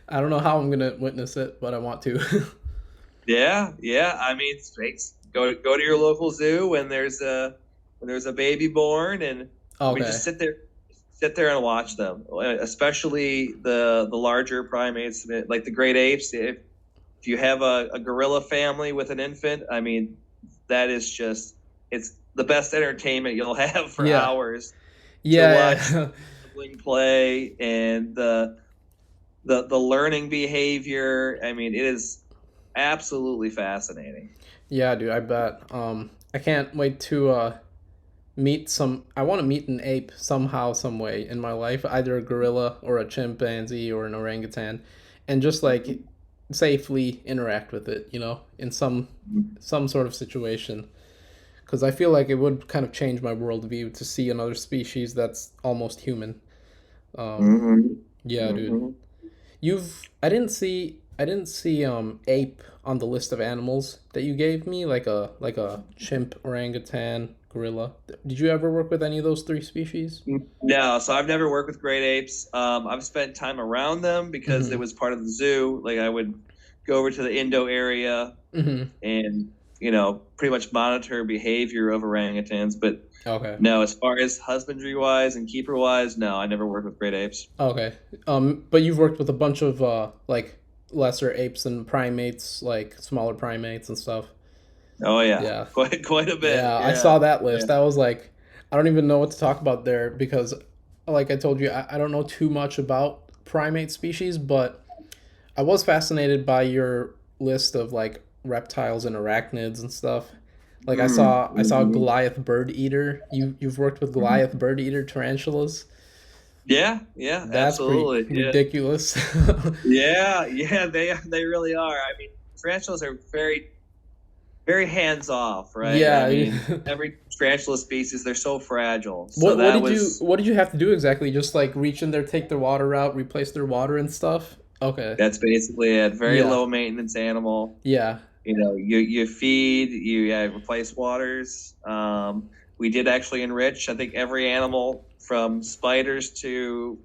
I don't know how I'm going to witness it, but I want to. Yeah. I mean, go to your local zoo when there's a baby born, and we just sit there and watch them, especially the larger primates like the great apes. If you have a gorilla family with an infant, I mean, that is just, it's the best entertainment you'll have for hours to watch sibling play and the learning behavior. I mean, it is absolutely fascinating. Yeah, dude, I bet. I can't wait to I want to meet an ape somehow, some way in my life, either a gorilla or a chimpanzee or an orangutan, and just like safely interact with it, in some sort of situation. Because I feel like it would kind of change my worldview to see another species that's almost human. Yeah, dude. I didn't see ape on the list of animals that you gave me, like a chimp, orangutan, gorilla. Did you ever work with any of those three species? No, so I've never worked with great apes. I've spent time around them because it was part of the zoo. Like, I would go over to the Indo area and pretty much monitor behavior of orangutans. But no, as far as husbandry wise and keeper wise, no, I never worked with great apes. Okay. But you've worked with a bunch of like lesser apes and primates, like smaller primates and stuff. Oh yeah. Quite a bit. Yeah, I saw that list. I was like, I don't even know what to talk about there because, like I told you, I don't know too much about primate species, but I was fascinated by your list of like reptiles and arachnids and stuff. Like I saw Goliath bird eater. You've worked with Goliath bird eater tarantulas. Yeah, that's absolutely ridiculous. yeah, they really are. I mean, tarantulas are very, very hands off, right? Yeah, I mean, every tarantula species, they're so fragile. So what did you have to do exactly? Just like reach in there, take their water out, replace their water and stuff? Okay. That's basically it. Very low maintenance animal. Yeah. You feed, you replace waters. We did actually enrich, I think, every animal from spiders to,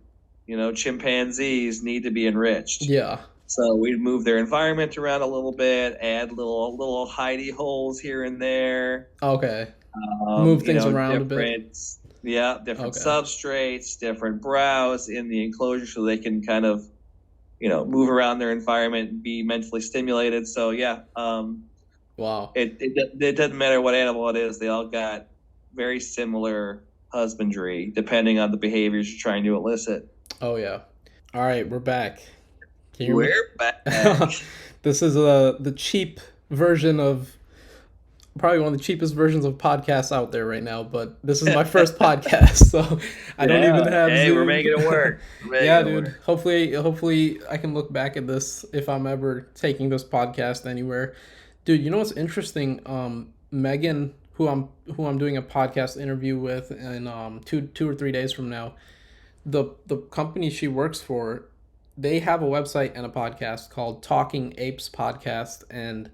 chimpanzees need to be enriched. Yeah. So we'd move their environment around a little bit, add little hidey holes here and there. Okay. Move things around a bit. Yeah, different substrates, different browse in the enclosure so they can kind of, move around their environment and be mentally stimulated. So yeah. Wow. It doesn't matter what animal it is. They all got very similar husbandry depending on the behaviors you're trying to elicit. Oh yeah. All right, we're back. We're back. This is the cheap version of probably one of the cheapest versions of podcasts out there right now, but this is my first podcast, so I don't even have Zoom. We're making it work. Dude. Hopefully I can look back at this if I'm ever taking this podcast anywhere. Dude, you know what's interesting? Megan, who I'm doing a podcast interview with in 2 or 3 days from now, the company she works for, they have a website and a podcast called Talking Apes Podcast, and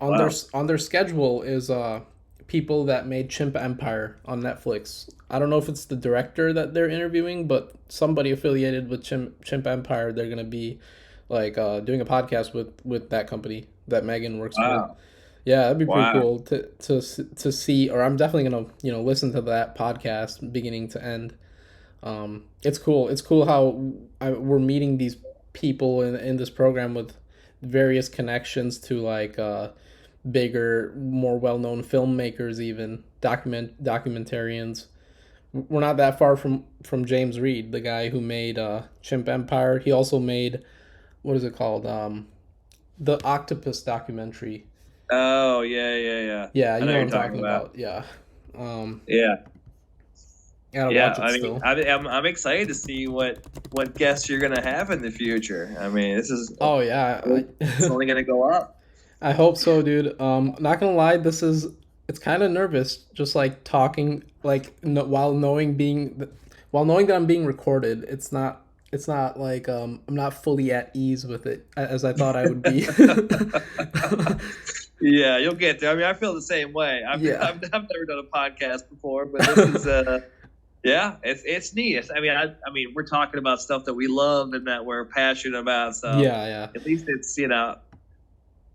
on their schedule is people that made Chimp Empire on Netflix. I don't know if it's the director that they're interviewing, but somebody affiliated with Chimp Empire. They're gonna be like doing a podcast with that company that Megan works for. Yeah, that'd be pretty cool to see. Or I'm definitely gonna listen to that podcast beginning to end. It's cool. It's cool how we're meeting these people in this program with various connections to like bigger, more well-known filmmakers, even documentarians. We're not that far from James Reed, the guy who made Chimp Empire. He also made, what is it called? The octopus documentary. Oh yeah. Yeah, you know what I'm talking about. Yeah. I'm excited to see what guests you're gonna have in the future. I mean, this is it's only gonna go up. I hope so, dude. Not gonna lie, it's kind of nervous, just like talking, like while knowing that I'm being recorded. It's not it's not like I'm not fully at ease with it as I thought I would be. Yeah, you'll get there. I mean, I feel the same way. I've never done a podcast before, but this is yeah, it's neat. I mean, we're talking about stuff that we love and that we're passionate about. So yeah. At least it's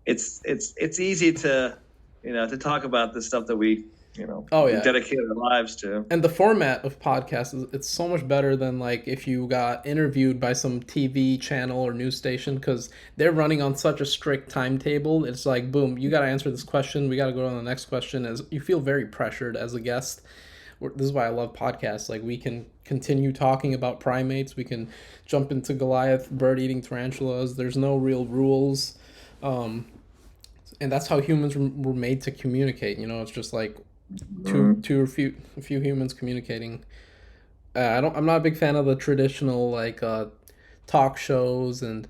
it's easy to to talk about the stuff that we we dedicate our lives to. And the format of podcasts it's so much better than like if you got interviewed by some TV channel or news station because they're running on such a strict timetable. It's like boom, you got to answer this question. We got to go on the next question. As you feel very pressured as a guest. This is why I love podcasts. Like we can continue talking about primates. We can jump into Goliath, bird-eating tarantulas. There's no real rules. And that's how humans were made to communicate. It's just like a few humans communicating. I'm not a big fan of the traditional like talk shows and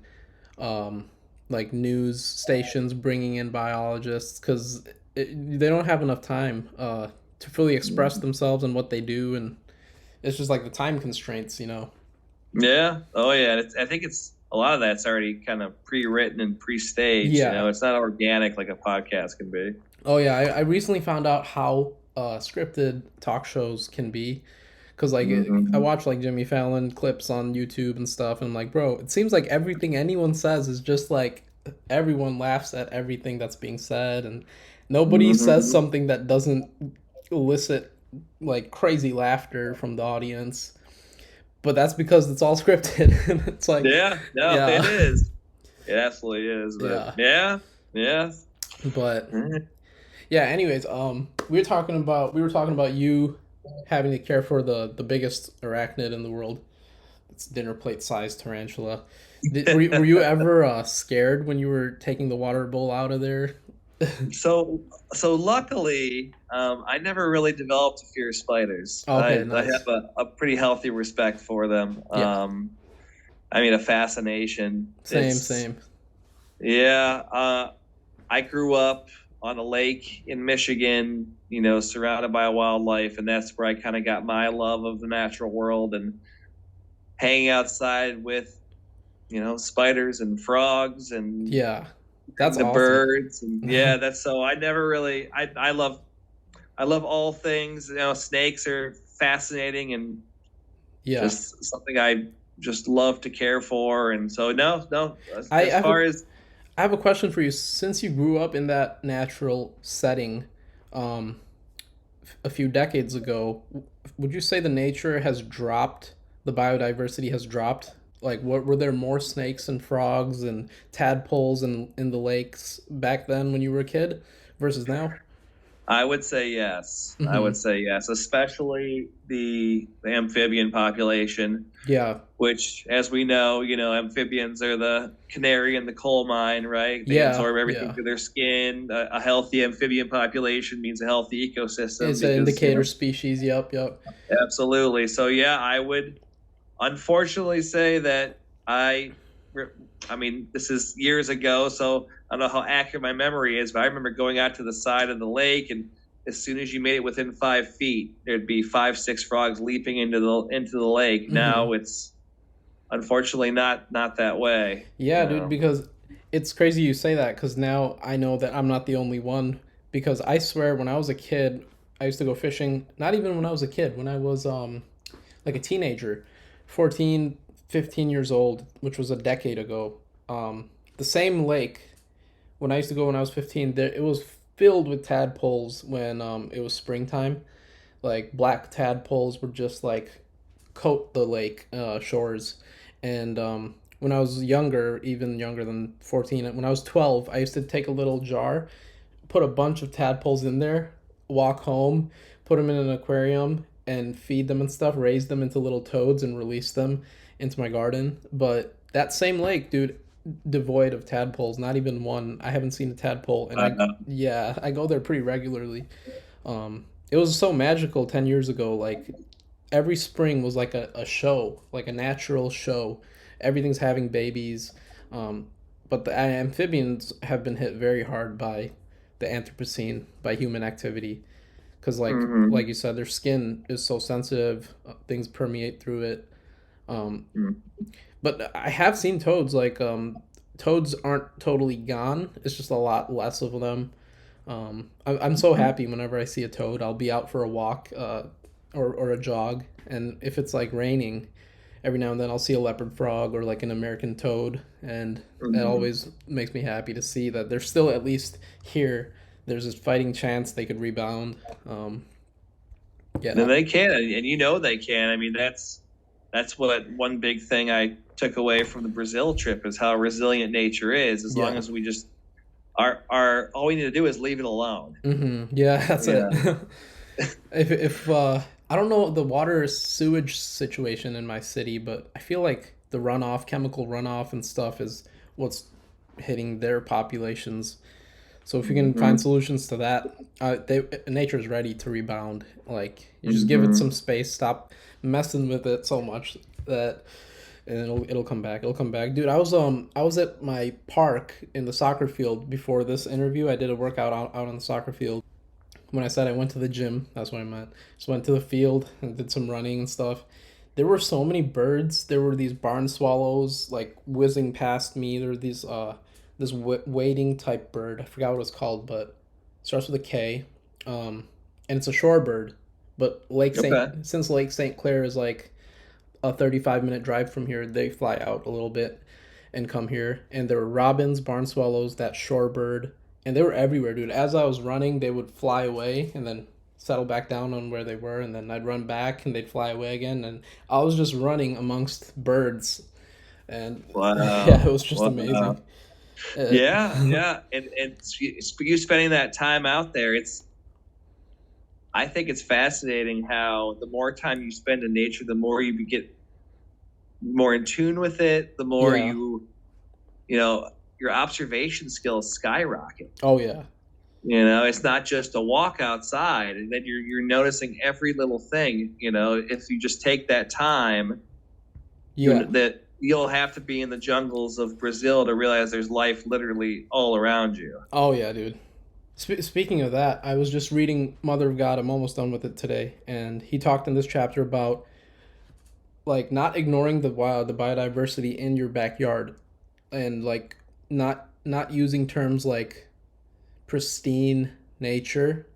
like news stations bringing in biologists because they don't have enough time to fully express themselves and what they do, and it's just like the time constraints. Yeah. Oh yeah. I think it's a lot of that's already kind of pre-written and pre-staged. Yeah. It's not organic like a podcast can be. Oh yeah, I recently found out how scripted talk shows can be, because like I watch like Jimmy Fallon clips on YouTube and stuff, and I'm like, bro, it seems like everything anyone says is just like everyone laughs at everything that's being said, and nobody says something that doesn't elicit like crazy laughter from the audience. But that's because it's all scripted. It's like it is. It absolutely is. But yeah. But yeah. Anyways, we were talking about you having to care for the biggest arachnid in the world. It's dinner plate sized tarantula. Were you ever scared when you were taking the water bowl out of there? So luckily, I never really developed a fear of spiders. Okay, I have a pretty healthy respect for them. Yeah. I mean, a fascination. Same. Yeah. I grew up on a lake in Michigan, surrounded by wildlife, and that's where I kind of got my love of the natural world and hanging outside with, spiders and frogs and that's the awesome. birds and that's so I never really I love all things. Snakes are fascinating and just something I just love to care for. And so I have a question for you. Since you grew up in that natural setting a few decades ago, would you say the biodiversity has dropped? Like, what were there more snakes and frogs and tadpoles in the lakes back then when you were a kid versus now? I would say yes. I would say yes, especially the amphibian population. Yeah. Which, as we know, amphibians are the canary in the coal mine, right? They absorb everything through their skin. A healthy amphibian population means a healthy ecosystem. It's an indicator species. Yep. Absolutely. So I would unfortunately say that I mean, this is years ago, so I don't know how accurate my memory is, but I remember going out to the side of the lake, and as soon as you made it within 5 feet, there'd be 5-6 frogs leaping into the lake. Now it's unfortunately not that way. Yeah, dude, because it's crazy you say that, because now I know that I'm not the only one, because I swear when I was a kid, I used to go fishing, not even when I was a kid, when I was like a teenager, 14, 15 years old, which was a decade ago. The same lake, when I used to go when I was 15, it was filled with tadpoles when it was springtime. Like black tadpoles would just like coat the lake shores. And when I was younger, even younger than 14, when I was 12, I used to take a little jar, put a bunch of tadpoles in there, walk home, put them in an aquarium, and feed them and stuff, raise them into little toads and release them into my garden. But that same lake, dude, devoid of tadpoles, not even one. I haven't seen a tadpole, and I go there pretty regularly. It was so magical 10 years ago. Like every spring was like a show, like a natural show. Everything's having babies. But the amphibians have been hit very hard by the Anthropocene, by human activity. Because like you said, their skin is so sensitive, things permeate through it. But I have seen toads. Like toads aren't totally gone. It's just a lot less of them. I'm so happy whenever I see a toad. I'll be out for a walk or a jog, and if it's like raining, every now and then I'll see a leopard frog or like an American toad, and that always makes me happy to see that they're still at least here. There's this fighting chance they could rebound. Yeah, and they can, and they can. I mean, that's what one big thing I took away from the Brazil trip is how resilient nature is. As long as we just are all we need to do is leave it alone. Mm-hmm. Yeah, that's it. if I don't know the water sewage situation in my city, but I feel like the runoff, chemical runoff and stuff is what's hitting their populations. So if you can find solutions to that, nature's ready to rebound. Like you just give it some space, stop messing with it so much that, and it'll come back. It'll come back, dude. I was at my park in the soccer field before this interview. I did a workout out on the soccer field. When I said I went to the gym, that's what I meant. Just went to the field and did some running and stuff. There were so many birds. There were these barn swallows like whizzing past me. There were these this wading type bird. I forgot what it's called, but it starts with a K. And it's a shorebird. But since Lake St. Clair is like a 35-minute drive from here, they fly out a little bit and come here. And there were robins, barn swallows, that shorebird, and they were everywhere, dude. As I was running, they would fly away and then settle back down on where they were, and then I'd run back and they'd fly away again. And I was just running amongst birds, and yeah, it was just amazing. Yeah, and you spending that time out there, I think it's fascinating how the more time you spend in nature, the more you get more in tune with it, the more your observation skills skyrocket. Oh yeah. It's not just a walk outside, and then you're noticing every little thing. If you just take that time, that you'll have to be in the jungles of Brazil to realize there's life literally all around you. Oh yeah, dude. Speaking of that, I was just reading Mother of God. I'm almost done with it today, and he talked in this chapter about like not ignoring the biodiversity in your backyard, and like not using terms like pristine nature,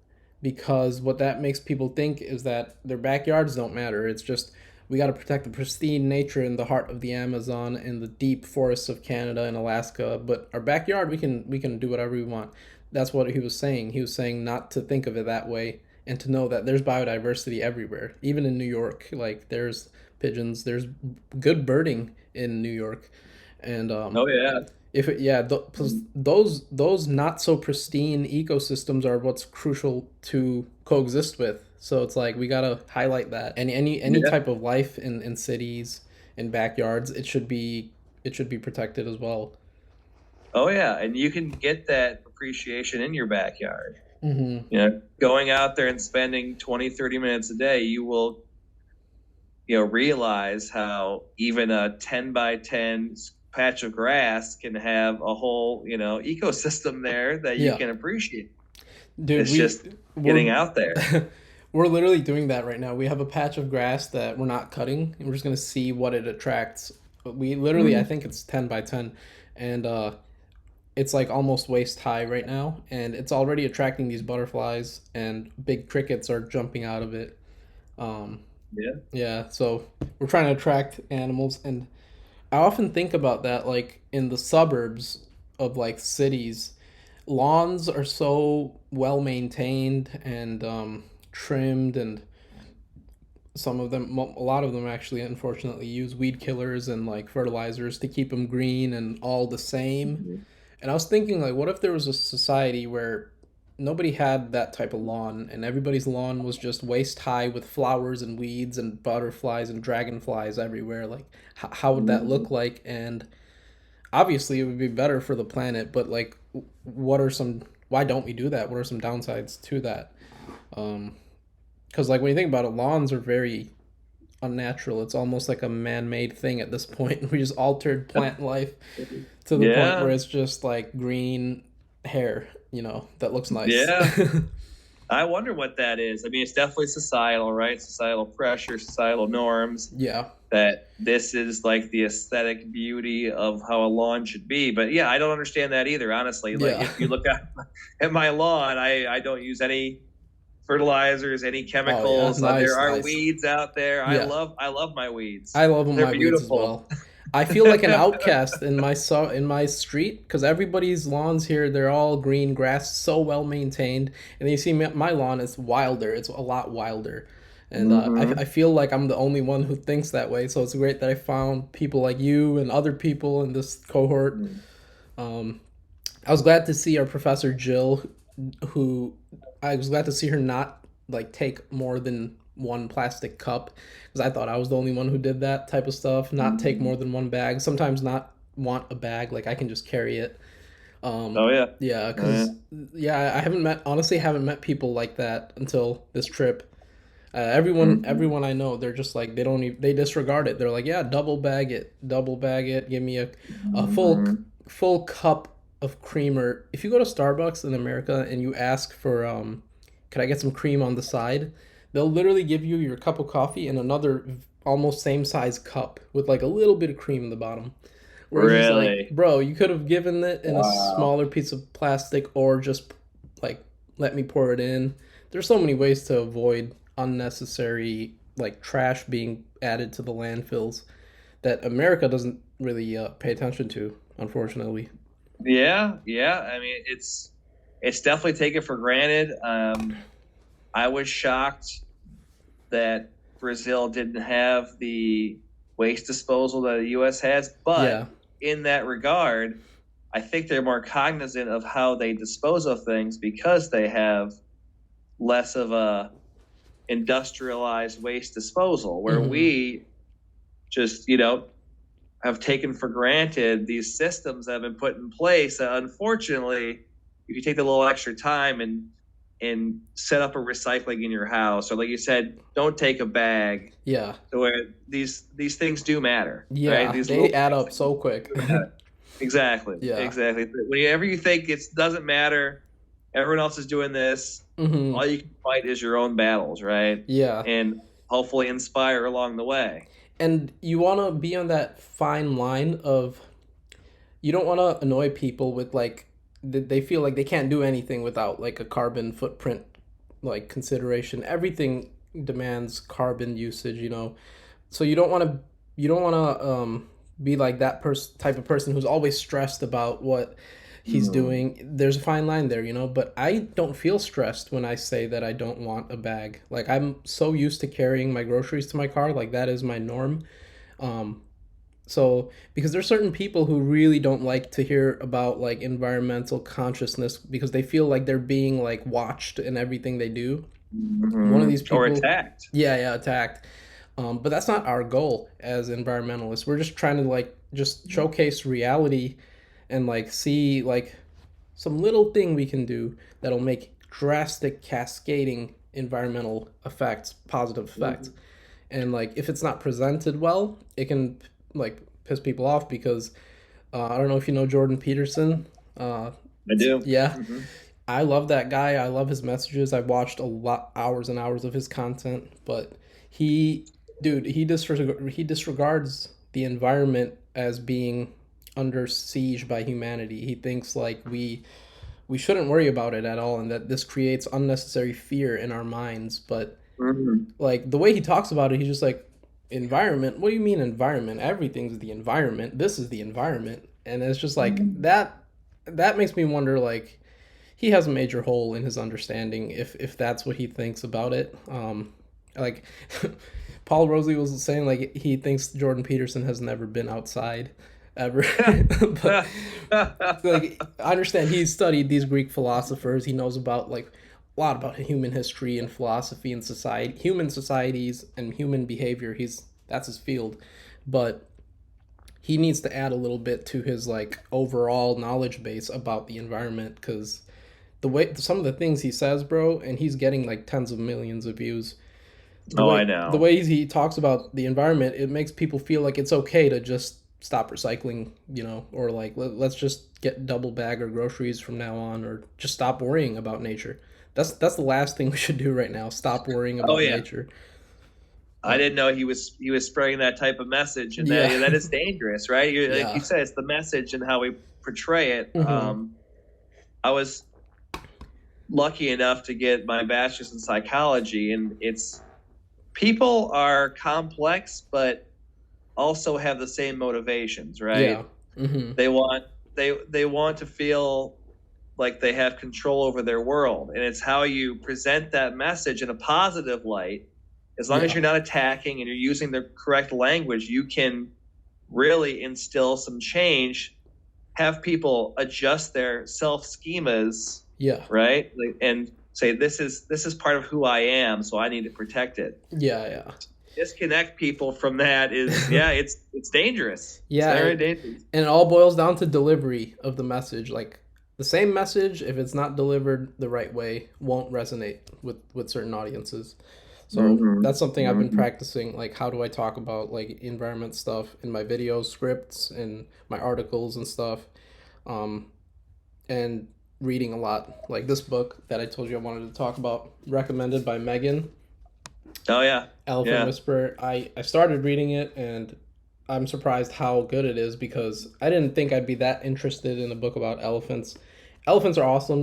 because what that makes people think is that their backyards don't matter. It's just we got to protect the pristine nature in the heart of the Amazon and the deep forests of Canada and Alaska, but our backyard we can do whatever we want. That's what he was saying. He was saying not to think of it that way and to know that there's biodiversity everywhere. Even in New York, like there's pigeons, there's good birding in New York. And those not so pristine ecosystems are what's crucial to coexist with. So it's like we gotta highlight that. And any type of life in cities, in backyards, it should be protected as well. Oh yeah, and you can get that appreciation in your backyard. Mm-hmm. Going out there and spending 20-30 minutes a day, you will realize how even a 10 by 10 patch of grass can have a whole ecosystem there that you can appreciate. Dude, it's just getting out there. We're literally doing that right now. We have a patch of grass that we're not cutting, and we're just gonna see what it attracts. We literally, I think it's 10 by 10, and it's like almost waist high right now, and it's already attracting these butterflies, and big crickets are jumping out of it. Yeah, so we're trying to attract animals, and I often think about that, like in the suburbs of like cities, lawns are so well maintained and trimmed, and a lot of them actually unfortunately use weed killers and like fertilizers to keep them green and all the same. And I was thinking, like, what if there was a society where nobody had that type of lawn, and everybody's lawn was just waist high with flowers and weeds and butterflies and dragonflies everywhere? Like, how would that look like? And obviously, it would be better for the planet. But like, why don't we do that? What are some downsides to that? Because like when you think about it, lawns are very unnatural. It's almost like a man-made thing at this point. We just altered plant life to the point where it's just like green hair, that looks nice. Yeah. I wonder what that is. I mean, it's definitely societal, right? Societal pressure, societal norms. Yeah. that this is like the aesthetic beauty of how a lawn should be. But yeah, I don't understand that either, honestly. Like if you look at my lawn, I don't use any fertilizers, any chemicals. There are weeds out there. I love my weeds. I love They're my beautiful. Weeds as well. I feel like an outcast in my street because everybody's lawns here, they're all green grass, so well maintained, and then you see my lawn is wilder. It's a lot wilder, and I feel like I'm the only one who thinks that way. So it's great that I found people like you and other people in this cohort. I was glad to see our professor Jill, who I was glad to see her not like take more than one plastic cup because I thought I was the only one who did that type of stuff. Not take more than one bag. Sometimes not want a bag. Like I can just carry it. Yeah, because I haven't met people like that until this trip. Everyone I know, they're just like they disregard it. They're like, yeah, double bag it. Give me a full cup of creamer. If you go to Starbucks in America and you ask for could I get some cream on the side, they'll literally give you your cup of coffee and another almost same size cup with like a little bit of cream in the bottom. Whereas really? It's like, bro, you could have given it in a smaller piece of plastic or just like let me pour it in. There's so many ways to avoid unnecessary like trash being added to the landfills that America doesn't really pay attention to, unfortunately. Yeah. I mean, it's definitely taken for granted. I was shocked that Brazil didn't have the waste disposal that the U.S. has, but in that regard, I think they're more cognizant of how they dispose of things because they have less of a industrialized waste disposal, where we just have taken for granted these systems that have been put in place. Unfortunately, if you take the little extra time and set up a recycling in your house, or like you said, don't take a bag. Yeah. Where these things do matter. Yeah, right? They add up so quick. Exactly. Yeah. Exactly. Whenever you think it doesn't matter, everyone else is doing this. All you can fight is your own battles, right? Yeah. And hopefully inspire along the way. And you want to be on that fine line of you don't want to annoy people with like they feel like they can't do anything without like a carbon footprint like consideration. Everything demands carbon usage, So you don't want to be like that type of person who's always stressed about what he's doing. There's a fine line there, but I don't feel stressed when I say that I don't want a bag. Like I'm so used to carrying my groceries to my car, like that is my norm. So because there's certain people who really don't like to hear about like environmental consciousness because they feel like they're being like watched in everything they do. One of these people, or attacked. Yeah, attacked. But that's not our goal as environmentalists. We're just trying to like just showcase reality and like see like some little thing we can do that'll make drastic cascading environmental effects, positive effects. And like if it's not presented well, it can like piss people off because I don't know if you know Jordan Peterson. I do. Yeah. I love that guy. I love his messages. I've watched hours and hours of his content, but he disregards the environment as being under siege by humanity. He thinks like we shouldn't worry about it at all and that this creates unnecessary fear in our minds. But like the way he talks about it, he's just like, environment? What do you mean environment? Everything's the environment. This is the environment. And it's just like that makes me wonder like he has a major hole in his understanding if that's what he thinks about it. Like Paul Rosie was saying like he thinks Jordan Peterson has never been outside ever. But like I understand he's studied these Greek philosophers. He knows about like a lot about human history and philosophy and society, human societies and human behavior. That's his field. But he needs to add a little bit to his like overall knowledge base about the environment because some of the things he says, bro, and he's getting like tens of millions of views. I know. The way he talks about the environment, it makes people feel like it's okay to just stop recycling, or like let's just get double bag our groceries from now on, or just stop worrying about nature. That's the last thing we should do right now. Stop worrying about nature. I didn't know he was spreading that type of message, and that is dangerous, right? Like you said, it's the message and how we portray it. I was lucky enough to get my bachelor's in psychology, and people are complex, but also have the same motivations, right? They want to feel like they have control over their world, and it's how you present that message in a positive light. As long as you're not attacking and you're using the correct language, you can really instill some change, have people adjust their self schemas, right? And say, this is part of who I am, so I need to protect it. Disconnect people from that is it's dangerous. It's very dangerous. And it all boils down to delivery of the message. Like, the same message, if it's not delivered the right way, won't resonate with certain audiences. So that's something I've been practicing. Like, how do I talk about like environment stuff in my videos, scripts, and my articles and stuff, and reading a lot. Like this book that I told you I wanted to talk about, recommended by Megan. Oh yeah, Elephant Whisperer. I started reading it, and I'm surprised how good it is, because I didn't think I'd be that interested in a book about elephants. Elephants are awesome,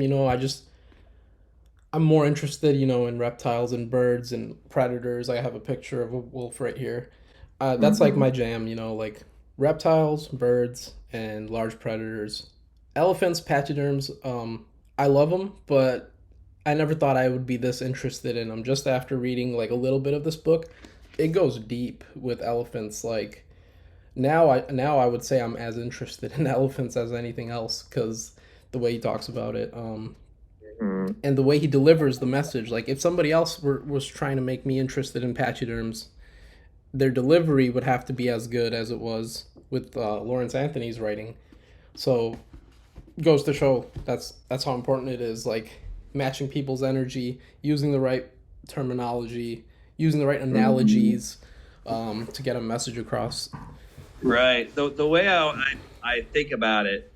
I'm more interested, in reptiles and birds and predators. I have a picture of a wolf right here. That's like my jam, like reptiles, birds, and large predators. Elephants, pachyderms, I love them, but I never thought I would be this interested in them. Just after reading like a little bit of this book, it goes deep with elephants. Like, now I would say I'm as interested in elephants as anything else, because the way he talks about it, and the way he delivers the message. Like, if somebody else was trying to make me interested in pachyderms, their delivery would have to be as good as it was with Lawrence Anthony's writing. So, goes to show that's how important it is. Like, matching people's energy, using the right terminology, using the right analogies, to get a message across. Right. The way I think about it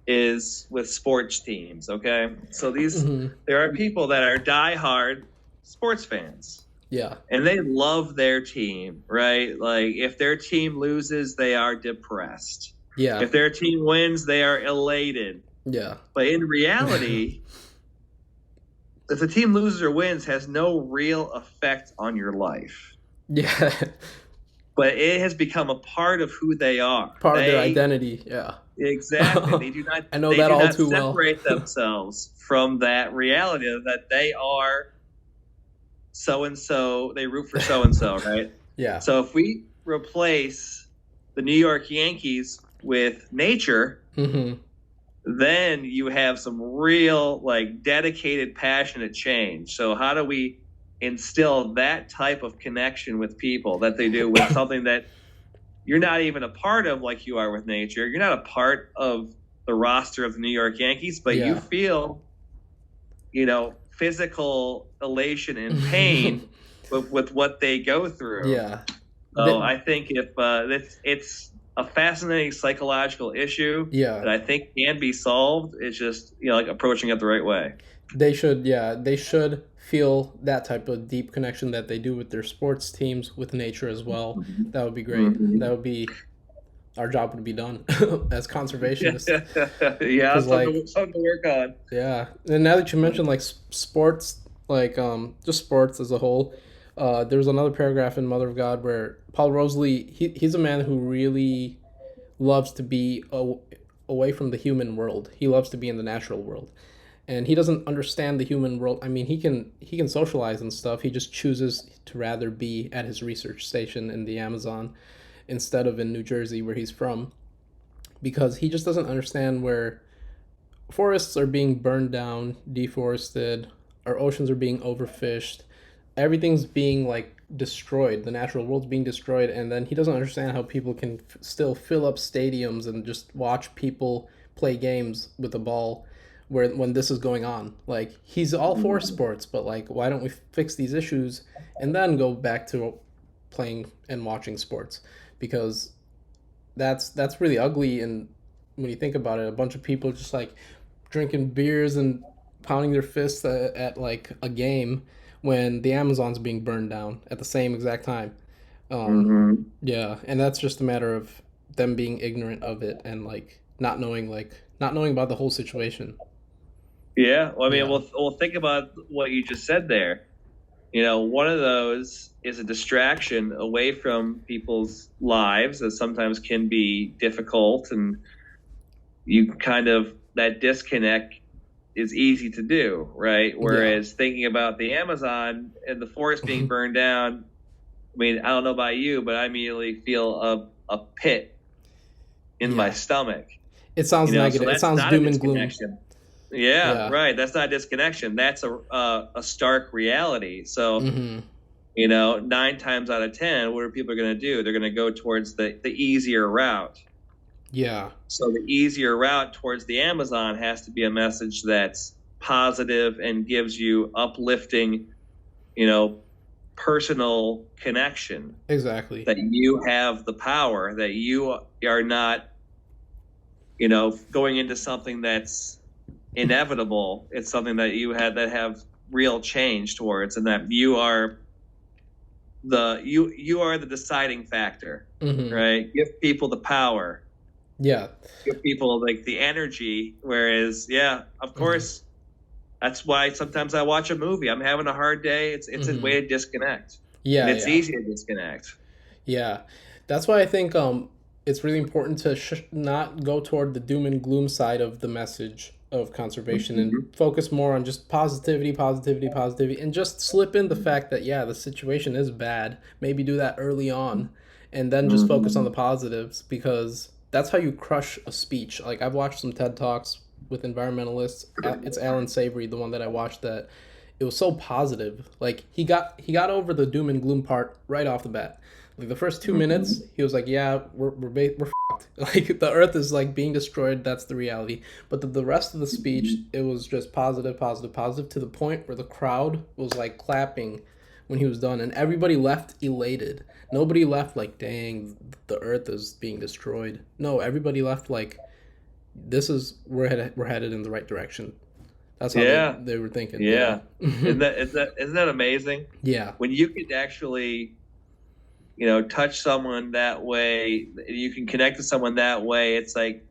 is with sports teams, okay? So there are people that are diehard sports fans. Yeah. And they love their team, right? Like, if their team loses, they are depressed. Yeah. If their team wins, they are elated. Yeah. But in reality, if the team loses or wins, has no real effect on your life. Yeah. But it has become a part of who they are. Part of their identity, yeah. Exactly. They do not. I know that all too well. Separate themselves from that reality that they are so and so. They root for so and so, right? Yeah. So if we replace the New York Yankees with nature, then you have some real, like, dedicated, passionate change. So how do we instill that type of connection with people that they do with something that you're not even a part of, like you are with nature? You're not a part of the roster of the New York Yankees, but you feel, physical elation and pain with what they go through. Yeah. So I think if it's a fascinating psychological issue that I think can be solved, it's just, like, approaching it the right way. They should feel that type of deep connection that they do with their sports teams, with nature as well. That would be great. That would be, our job would be done as conservationists. Yeah, something to work on. Yeah. And now that you mentioned, like, sports, like, just sports as a whole, there was another paragraph in Mother of God where Paul Rosalie, he's a man who really loves to be away from the human world. He loves to be in the natural world. And he doesn't understand the human world. I mean, he can socialize and stuff. He just chooses to rather be at his research station in the Amazon instead of in New Jersey, where he's from, because he just doesn't understand where forests are being burned down, deforested, our oceans are being overfished, everything's being, like, destroyed. The natural world's being destroyed, and then he doesn't understand how people can still fill up stadiums and just watch people play games with a ball when this is going on. Like, he's all for sports, but, like, why don't we fix these issues and then go back to playing and watching sports? Because that's really ugly. And when you think about it, a bunch of people just, like, drinking beers and pounding their fists at like a game, when the Amazon's being burned down at the same exact time. Mm-hmm. Yeah, and that's just a matter of them being ignorant of it and not knowing about the whole situation. Yeah. Well, I mean, Yeah. we'll think about what you just said there. One of those is a distraction away from people's lives that sometimes can be difficult, and you kind of that disconnect is easy to do, right? Yeah. Whereas thinking about the Amazon and the forest being burned down, I mean, I don't know about you, but I immediately feel a pit in my Yeah. stomach. It sounds So negative. It that's sounds not a doom and gloom. disconnection. Yeah, Yeah. right. That's not a disconnection. That's a stark reality. So, Mhm. 9 times out of 10, what are people going to do? They're going to go towards the easier route. Yeah. So the easier route towards the Amazon has to be a message that's positive and gives you uplifting, personal connection, Exactly. that you have the power, that you are not, going into something that's inevitable. It's something that you have real change towards, and that you are the deciding factor, Mhm. right? Give people the power, Yeah. give people like the energy. Whereas, yeah, of Mhm. course, that's why sometimes I watch a movie. I'm having a hard day. It's a Mhm. way to disconnect, and Yeah, it's yeah. easy to disconnect. Yeah. That's why I think it's really important to not go toward the doom and gloom side of the message of conservation and Mm-hmm. focus more on just positivity, positivity, positivity, and just slip in the fact that yeah, the situation is bad. Maybe do that early on and then just focus on Mm-hmm. the positives because that's how you crush a speech. Like I've watched some TED Talks with environmentalists. It's Alan Savory, the one that I watched that it was so positive. Like he got over the doom and gloom part right off the bat. Like the first 2 minutes, he was like, "Yeah, we're fucked. Like the Earth is like being destroyed. That's the reality." But the rest of the speech, it was just positive, positive, positive to the point where the crowd was like clapping when he was done, and everybody left elated. Nobody left like, "Dang, the Earth is being destroyed." No, everybody left like, "This is we're headed in the right direction." That's how Yeah, they were thinking. Yeah. yeah. Isn't that amazing? Yeah. When you could actually, touch someone that way, you can connect to someone that way. It's like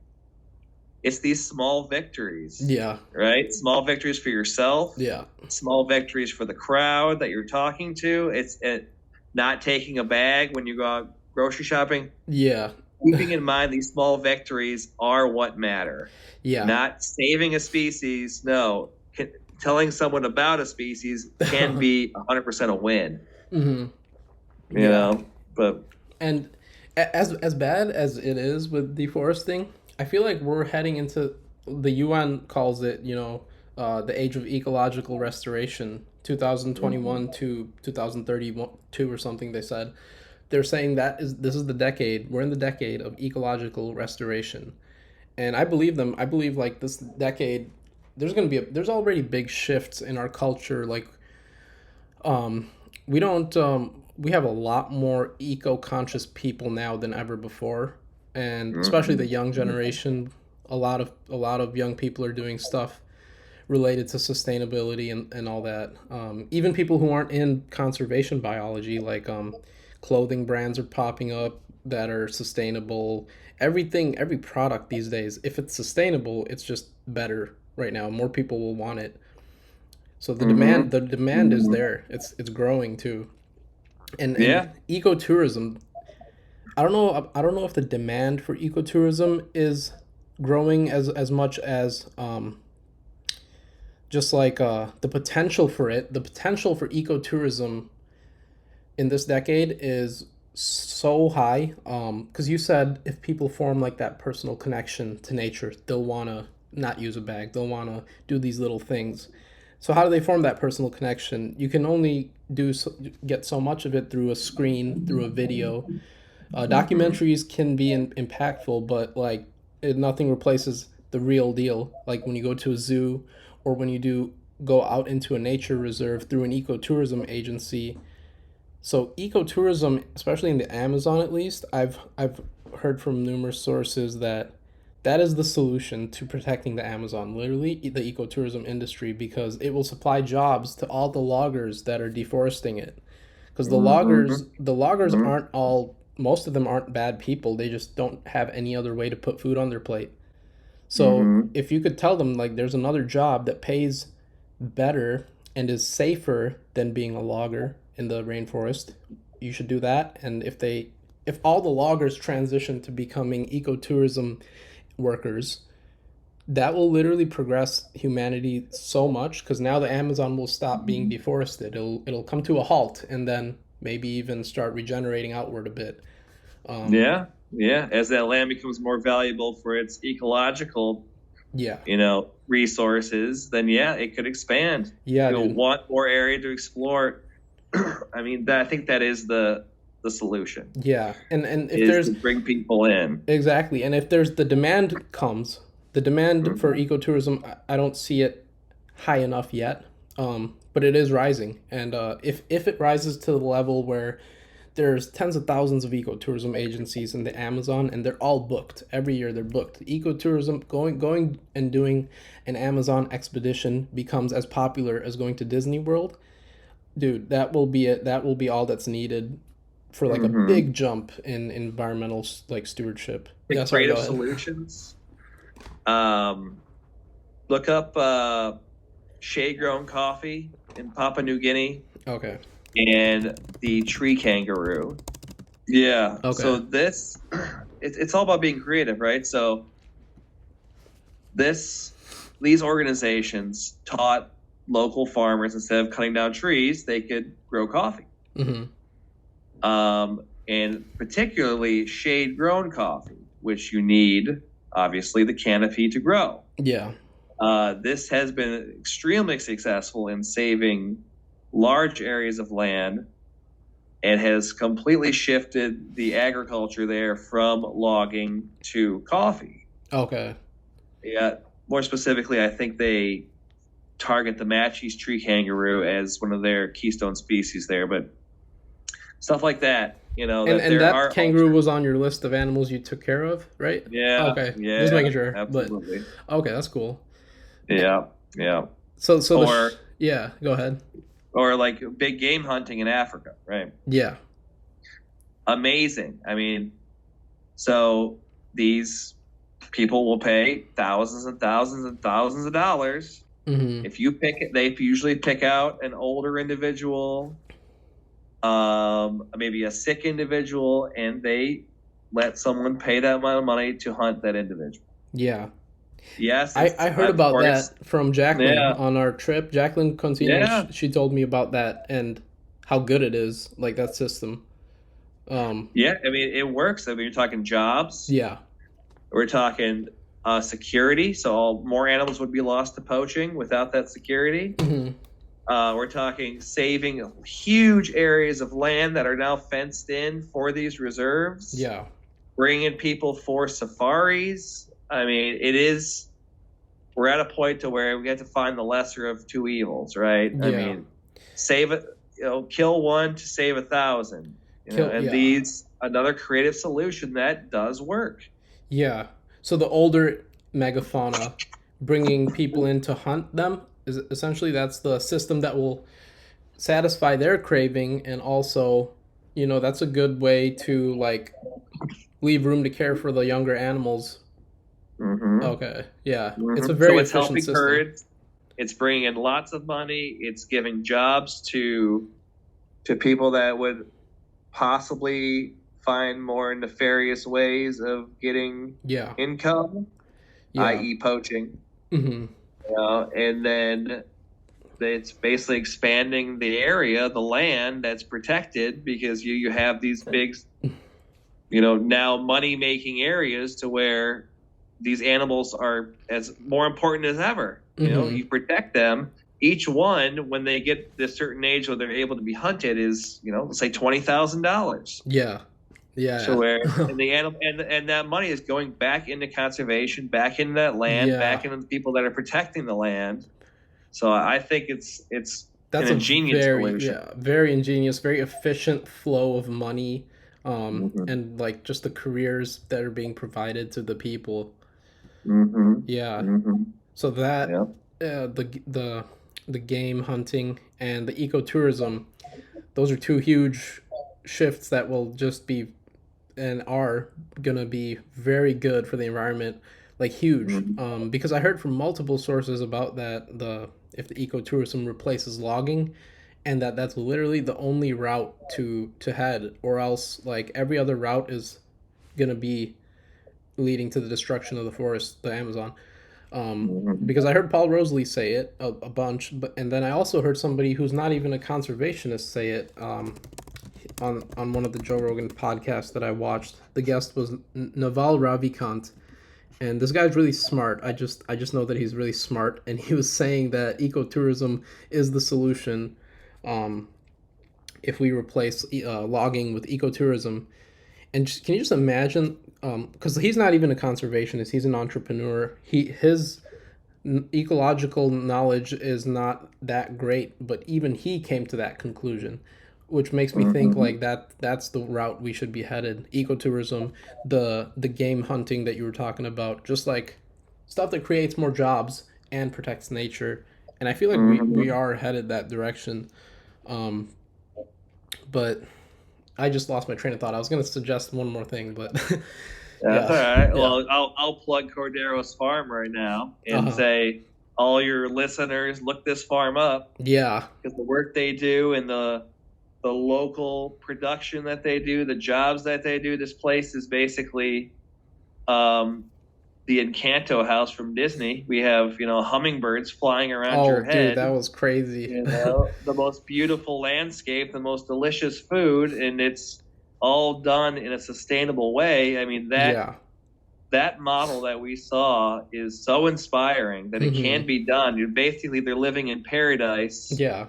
it's these small victories, Yeah. right? Small victories for yourself, Yeah. small victories for the crowd that you're talking to. It's not taking a bag when you go out grocery shopping. Yeah. Keeping in mind these small victories are what matter. Yeah. Not saving a species. No, telling someone about a species can be 100% a win. Hmm. You Yeah. know, but And as bad as it is with deforesting, I feel like we're heading into the UN calls it, the age of ecological restoration, 2021 to 2032 or something they said. They're saying this is the decade. We're in the decade of ecological restoration. And I believe them. I believe like this decade there's already big shifts in our culture like um, we don't. We have a lot more eco-conscious people now than ever before, and especially the young generation. A lot of young people are doing stuff related to sustainability and all that. Even people who aren't in conservation biology, like clothing brands, are popping up that are sustainable. Every product these days, if it's sustainable, it's just better right now. More people will want it. So mm-hmm. the demand is there. It's growing too. And Yeah, ecotourism, I don't know if the demand for ecotourism is growing as much as just like the potential for it. The potential for ecotourism in this decade is so high because you said if people form like that personal connection to nature, they'll want to not use a bag, they'll want to do these little things. So how do they form that personal connection? You can only get so much of it through a screen, through a video. mm-hmm. Documentaries can be impactful, but like nothing replaces the real deal. Like when you go to a zoo, or when you do go out into a nature reserve through an ecotourism agency. So ecotourism, especially in the Amazon, at least, I've heard from numerous sources that That is the solution to protecting the Amazon, literally the ecotourism industry, because it will supply jobs to all the loggers that are deforesting it. Because the loggers aren't all, most of them aren't bad people. They just don't have any other way to put food on their plate. So if you could tell them like there's another job that pays better and is safer than being a logger in the rainforest, you should do that. And if all the loggers transition to becoming ecotourism workers, that will literally progress humanity so much because now the Amazon will stop being deforested. It'll come to a halt and then maybe even start regenerating outward a bit. Yeah, yeah. As that land becomes more valuable for its ecological, Yeah. Resources, then yeah, it could expand. Yeah, You'll dude. want more area to explore. I mean, I think that is the solution. Yeah. And if Is there's to bring people in. exactly, and if there's the demand comes, the demand for ecotourism, I don't see it high enough yet. But it is rising, and if it rises to the level where there's tens of thousands of ecotourism agencies in the Amazon, and they're all booked every year. They're booked. Ecotourism going and doing an Amazon expedition becomes as popular as going to Disney World. Dude, that will be it. That will be all that's needed for like a big jump in environmental like stewardship. The Yeah, sorry, go creative ahead. solutions. Look up shade-grown coffee in Papua New Guinea. Okay. And the tree kangaroo. Yeah. Okay. So it's all about being creative, right? So these organizations taught local farmers, instead of cutting down trees, they could grow coffee. And particularly shade-grown coffee, which you need, obviously, the canopy to grow. Yeah. This has been extremely successful in saving large areas of land and has completely shifted the agriculture there from logging to coffee. Okay. Yeah. More specifically, I think they target the Matchie's tree kangaroo as one of their keystone species there, but stuff like that, And that kangaroo was on your list of animals you took care of, right? Yeah. Okay. Yeah. Just making sure. Absolutely. But okay, that's cool. Yeah. Yeah. So yeah, go ahead. Or like big game hunting in Africa, right? Yeah. Amazing. I mean, so these people will pay thousands and thousands and thousands of dollars. If you pick it, they usually pick out an older individual, maybe a sick individual, and they let someone pay that amount of money to hunt that individual. Yeah. Yes. I heard about that from Jacqueline on our trip. Jacqueline Contino, she told me about that and how good it is, like that system. Yeah, I mean, it works. I mean, you're talking jobs. Yeah. We're talking security. So more animals would be lost to poaching without that security. We're talking saving huge areas of land that are now fenced in for these reserves. Yeah. Bringing people for safaris. I mean, we're at a point to where we have to find the lesser of two evils, right? Yeah. I mean, kill one to save 1,000. Another creative solution that does work. Yeah. So the older megafauna, bringing people in to hunt them, is essentially that's the system that will satisfy their craving, and also, that's a good way to like leave room to care for the younger animals. Okay. Yeah. It's a very efficient system. Herds. It's bringing in lots of money. It's giving jobs to people that would possibly find more nefarious ways of getting income, i.e. poaching. And then it's basically expanding the area, the land that's protected, because you have these big, now money-making areas to where these animals are as more important as ever. You protect them. Each one, when they get this certain age where they're able to be hunted, is let's say $20,000. Yeah. So where and the animal and that money is going back into conservation, back into that land, back into the people that are protecting the land. So I think that's an ingenious solution. Yeah, very ingenious, very efficient flow of money, and like just the careers that are being provided to the people. Yeah. So that the game hunting and the ecotourism, those are two huge shifts that will just be and are gonna be very good for the environment, like huge. Because I heard from multiple sources about that the if the ecotourism replaces logging, and that's literally the only route to head, or else like every other route is gonna be leading to the destruction of the forest, the Amazon. Because I heard Paul Rosalie say it a bunch, but and then I also heard somebody who's not even a conservationist say it on one of the Joe Rogan podcasts that I watched. The guest was Naval Ravikant, and this guy's really smart. I just know that he's really smart, and he was saying that ecotourism is the solution. If we replace logging with ecotourism, and can you just imagine? Because he's not even a conservationist; he's an entrepreneur. His ecological knowledge is not that great, but even he came to that conclusion, which makes me think like that's the route we should be headed. Ecotourism, the game hunting that you were talking about, just like stuff that creates more jobs and protects nature. And I feel like we are headed that direction. But I just lost my train of thought. I was going to suggest one more thing, but that's all right. Well, I'll plug Cordero's Farm right now and say, all your listeners, look this farm up. Yeah, because the work they do and the local production that they do, the jobs that they do. This place is basically the Encanto house from Disney. We have, hummingbirds flying around your head. Dude, that was crazy. The most beautiful landscape, the most delicious food, and it's all done in a sustainable way. I mean, that model that we saw is so inspiring that it can be done. They're living in paradise. Yeah.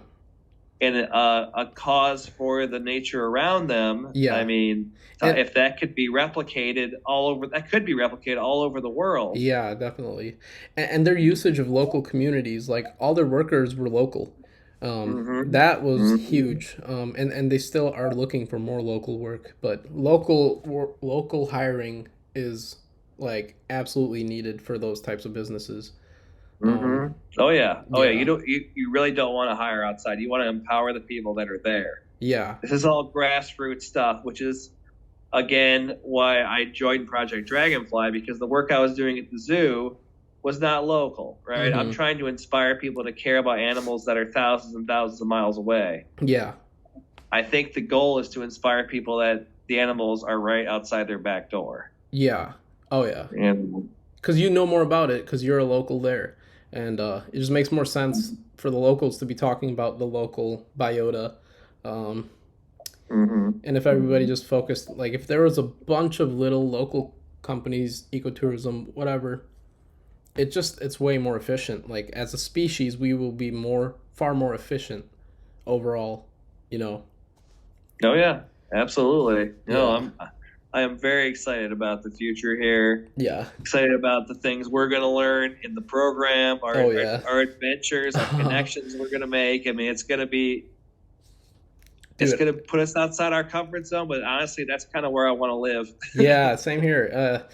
And a cause for the nature around them. Yeah. I mean, if that could be replicated all over, that could be replicated all over the world. Yeah, definitely. And their usage of local communities, like all their workers were local. That was huge. And they still are looking for more local work, but local hiring is like absolutely needed for those types of businesses. Oh yeah. You really don't want to hire outside. You want to empower the people that are there. Yeah. This is all grassroots stuff, which is again why I joined Project Dragonfly, because the work I was doing at the zoo was not local, right? I'm trying to inspire people to care about animals that are thousands and thousands of miles away. Yeah. I think the goal is to inspire people that the animals are right outside their back door. Yeah. Oh yeah. And because you know more about it because you're a local there. And it just makes more sense for the locals to be talking about the local biota. And if everybody just focused, like if there was a bunch of little local companies, ecotourism, whatever, it's way more efficient. Like as a species, we will be far more efficient overall, Oh yeah, absolutely. I am very excited about the future here. Yeah. Excited about the things we're going to learn in the program, our adventures, our connections we're going to make. I mean, it's going to put us outside our comfort zone, but honestly, that's kind of where I want to live. Yeah, same here.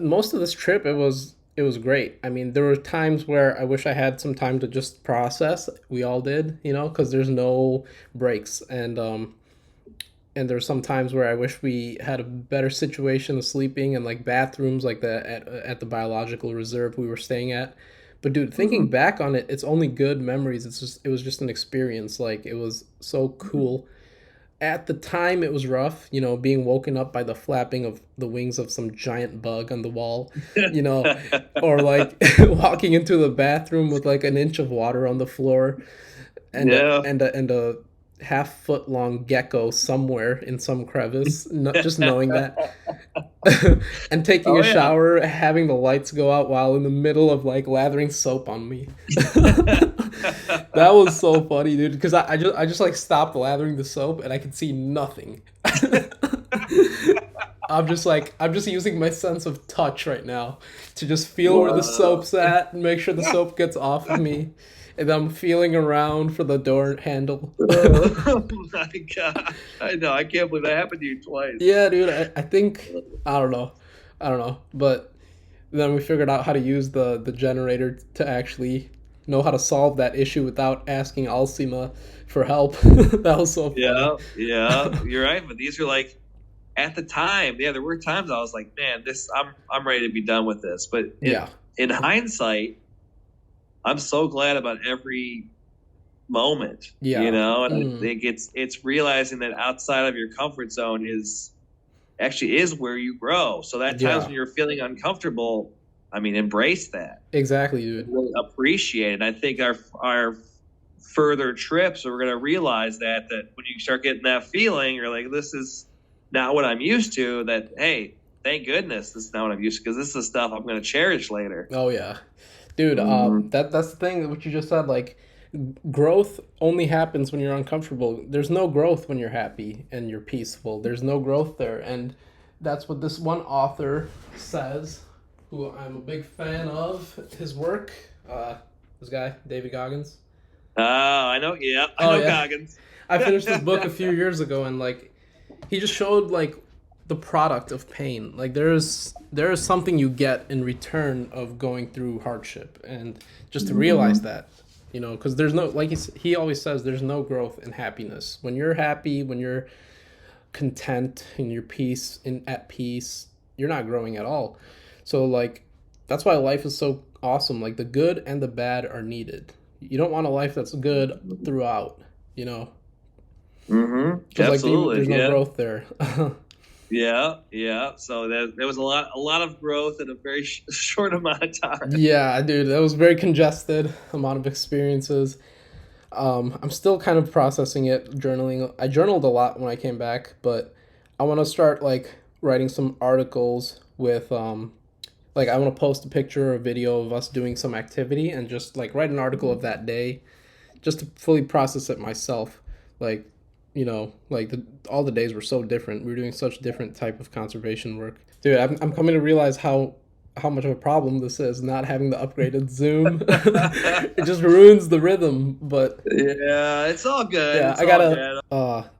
Most of this trip, it was great. I mean, there were times where I wish I had some time to just process. We all did, because there's no breaks. And there's some times where I wish we had a better situation of sleeping and like bathrooms like that at the biological reserve we were staying at. But dude, thinking back on it, it's only good memories. It was just an experience. Like it was so cool. At the time it was rough, being woken up by the flapping of the wings of some giant bug on the wall, or like walking into the bathroom with like an inch of water on the floor and a half-foot long gecko somewhere in some crevice, just knowing that. And taking a shower, having the lights go out while in the middle of like lathering soap on me. That was so funny, dude, because I just like stopped lathering the soap and I could see nothing. I'm just using my sense of touch right now to just feel where the soap's at and make sure the soap gets off of me. And I'm feeling around for the door handle. Oh my god! I know. I can't believe that happened to you twice. Yeah, dude. I think I don't know, but then we figured out how to use the generator to actually know how to solve that issue without asking Alcima for help. That was so funny. Yeah, you're right. But these are like, at the time, yeah, there were times I was like, man, I'm ready to be done with this. But in hindsight, I'm so glad about every moment. And I think it's realizing that outside of your comfort zone is where you grow. So that times when you're feeling uncomfortable, I mean, embrace that. Exactly, dude. Really appreciate it. And I think our further trips, we're going to realize that when you start getting that feeling, you're like, this is not what I'm used to. That, hey, thank goodness this is not what I'm used to, because this is stuff I'm going to cherish later. Oh yeah, dude. That's the thing what you just said. Like, growth only happens when you're uncomfortable. There's no growth when you're happy and you're peaceful. There's no growth there, and that's what this one author says, who I'm a big fan of his work. This guy, David Goggins. Oh, I know. Yeah, I know Goggins. I finished this book a few years ago, and like, he just showed like the product of pain. Like, there is something you get in return of going through hardship, and just to realize that, because there's no, like he always says, there's no growth in happiness. When you're happy, when you're content in your peace, at peace, you're not growing at all. So like, that's why life is so awesome. Like, the good and the bad are needed. You don't want a life that's good throughout, Mm-hmm. Absolutely. Like, there's no growth there. Yeah. So there was a lot of growth in a very short amount of time. Yeah, dude, that was very congested amount of experiences. I'm still kind of processing it, journaling. I journaled a lot when I came back, but I want to start like writing some articles with like, I want to post a picture or a video of us doing some activity and just like write an article of that day, just to fully process it myself. Like, like all the days were so different. We were doing such different type of conservation work. Dude, I'm coming to realize how much of a problem this is, not having the upgraded Zoom. It just ruins the rhythm, but yeah, it's all good. Yeah, I gotta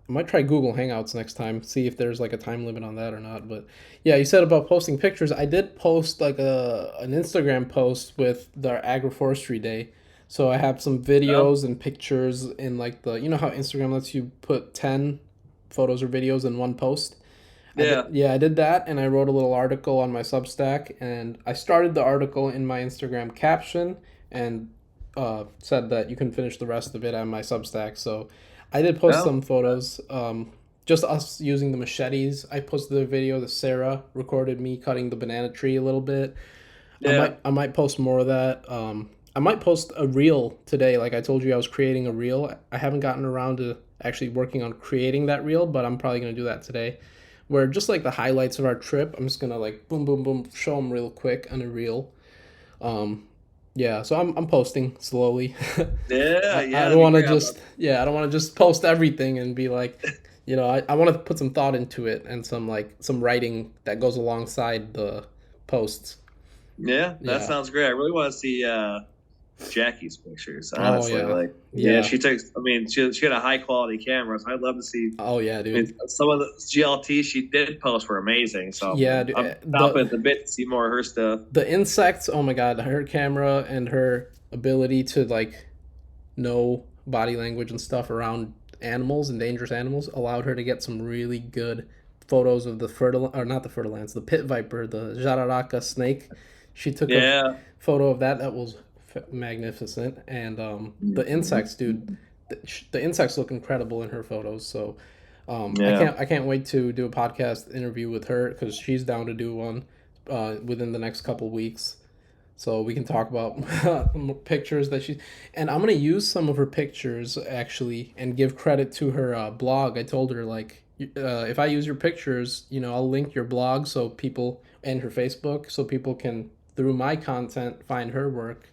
I might try Google Hangouts next time, see if there's like a time limit on that or not. But yeah, you said about posting pictures. I did post like an Instagram post with the agroforestry day. So I have some videos and pictures in like the, how Instagram lets you put 10 photos or videos in one post. Yeah. I did that, and I wrote a little article on my Substack, and I started the article in my Instagram caption and said that you can finish the rest of it on my Substack. So I did post some photos, just us using the machetes. I posted a video that Sarah recorded me cutting the banana tree a little bit. Yeah. I might post more of that. I might post a reel today. Like I told you, I was creating a reel. I haven't gotten around to actually working on creating that reel, but I'm probably going to do that today. Where just like the highlights of our trip, I'm just going to like boom, boom, boom, show them real quick on a reel. Yeah, so I'm posting slowly. I don't want to just post everything and be like, I want to put some thought into it and some writing that goes alongside the posts. Yeah, that sounds great. I really want to see Jackie's pictures, honestly. She takes, she had a high quality camera, so I'd love to see. Oh yeah, dude. Some of the GLT she did post were amazing. So yeah, dude, I'm stopping at the bit to see more of her stuff. The insects, oh my god, her camera and her ability to like know body language and stuff around animals and dangerous animals allowed her to get some really good photos of the the pit viper, the jararaca snake. She took a photo of that was magnificent, and the insects, dude, the insects look incredible in her photos. So I can't wait to do a podcast interview with her, because she's down to do one within the next couple weeks, so we can talk about pictures that and I'm gonna use some of her pictures actually and give credit to her blog. I told her like, if I use your pictures, I'll link your blog so people, and her Facebook, so people can, through my content, find her work.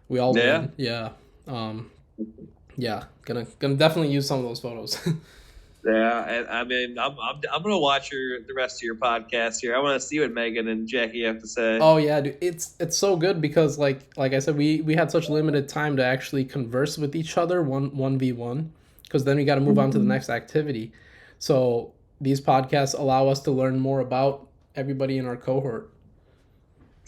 We all win. Yeah. Gonna definitely use some of those photos. Yeah, I'm gonna watch the rest of your podcast here. I want to see what Megan and Jackie have to say. Oh yeah, dude, it's so good because like I said, we had such limited time to actually converse with each other 1v1, because then we got to move on to the next activity. So these podcasts allow us to learn more about everybody in our cohort.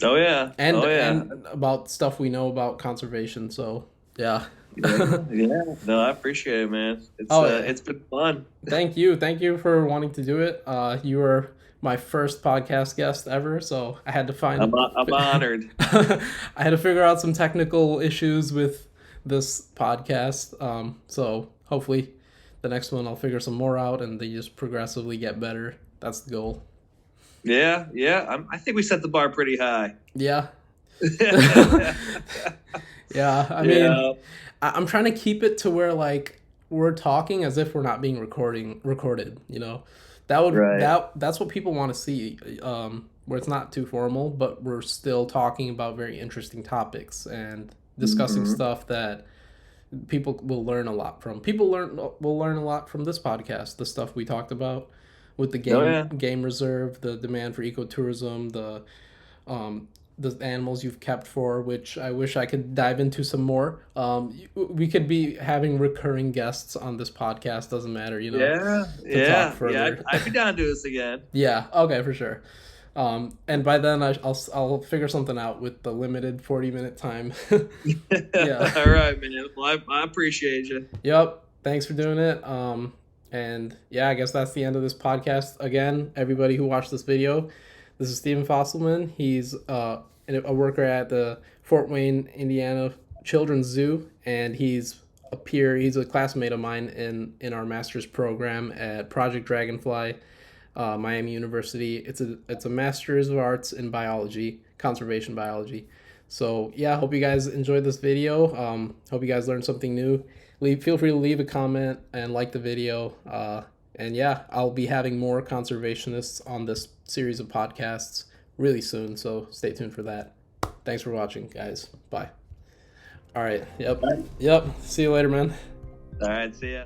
Oh yeah. And about stuff we know about conservation. So yeah. Yeah. No, I appreciate it, man. It's been fun. Thank you for wanting to do it. You were my first podcast guest ever, so I had to find. I'm honored. I had to figure out some technical issues with this podcast. So hopefully, the next one I'll figure some more out, and they just progressively get better. That's the goal. Yeah. I think we set the bar pretty high. Yeah. Yeah. I mean, I'm trying to keep it to where like we're talking as if we're not being recorded. You know, that's what people want to see. Where it's not too formal, but we're still talking about very interesting topics and discussing stuff that people will learn a lot from. Will learn a lot from this podcast. The stuff we talked about with the game reserve, the demand for ecotourism, the animals you've kept for, which I wish I could dive into some more. We could be having recurring guests on this podcast. Doesn't matter, you know. Yeah. I'd be down to do this again. Yeah. Okay, for sure. And by then I'll figure something out with the limited 40-minute time. Yeah. All right, man. Well, I appreciate you. Yep. Thanks for doing it. And yeah, I guess that's the end of this podcast. Again, everybody who watched this video, this is Stephen Fosselman. He's a worker at the Fort Wayne, Indiana Children's Zoo, and he's a peer. He's a classmate of mine in our master's program at Project Dragonfly, Miami University. It's a master's of arts in biology, conservation biology. So yeah, hope you guys enjoyed this video. Hope you guys learned something new. Feel free to leave a comment and like the video. And yeah, I'll be having more conservationists on this series of podcasts really soon, so stay tuned for that. Thanks for watching, guys. Bye. All right. Yep. See you later, man. All right. See ya.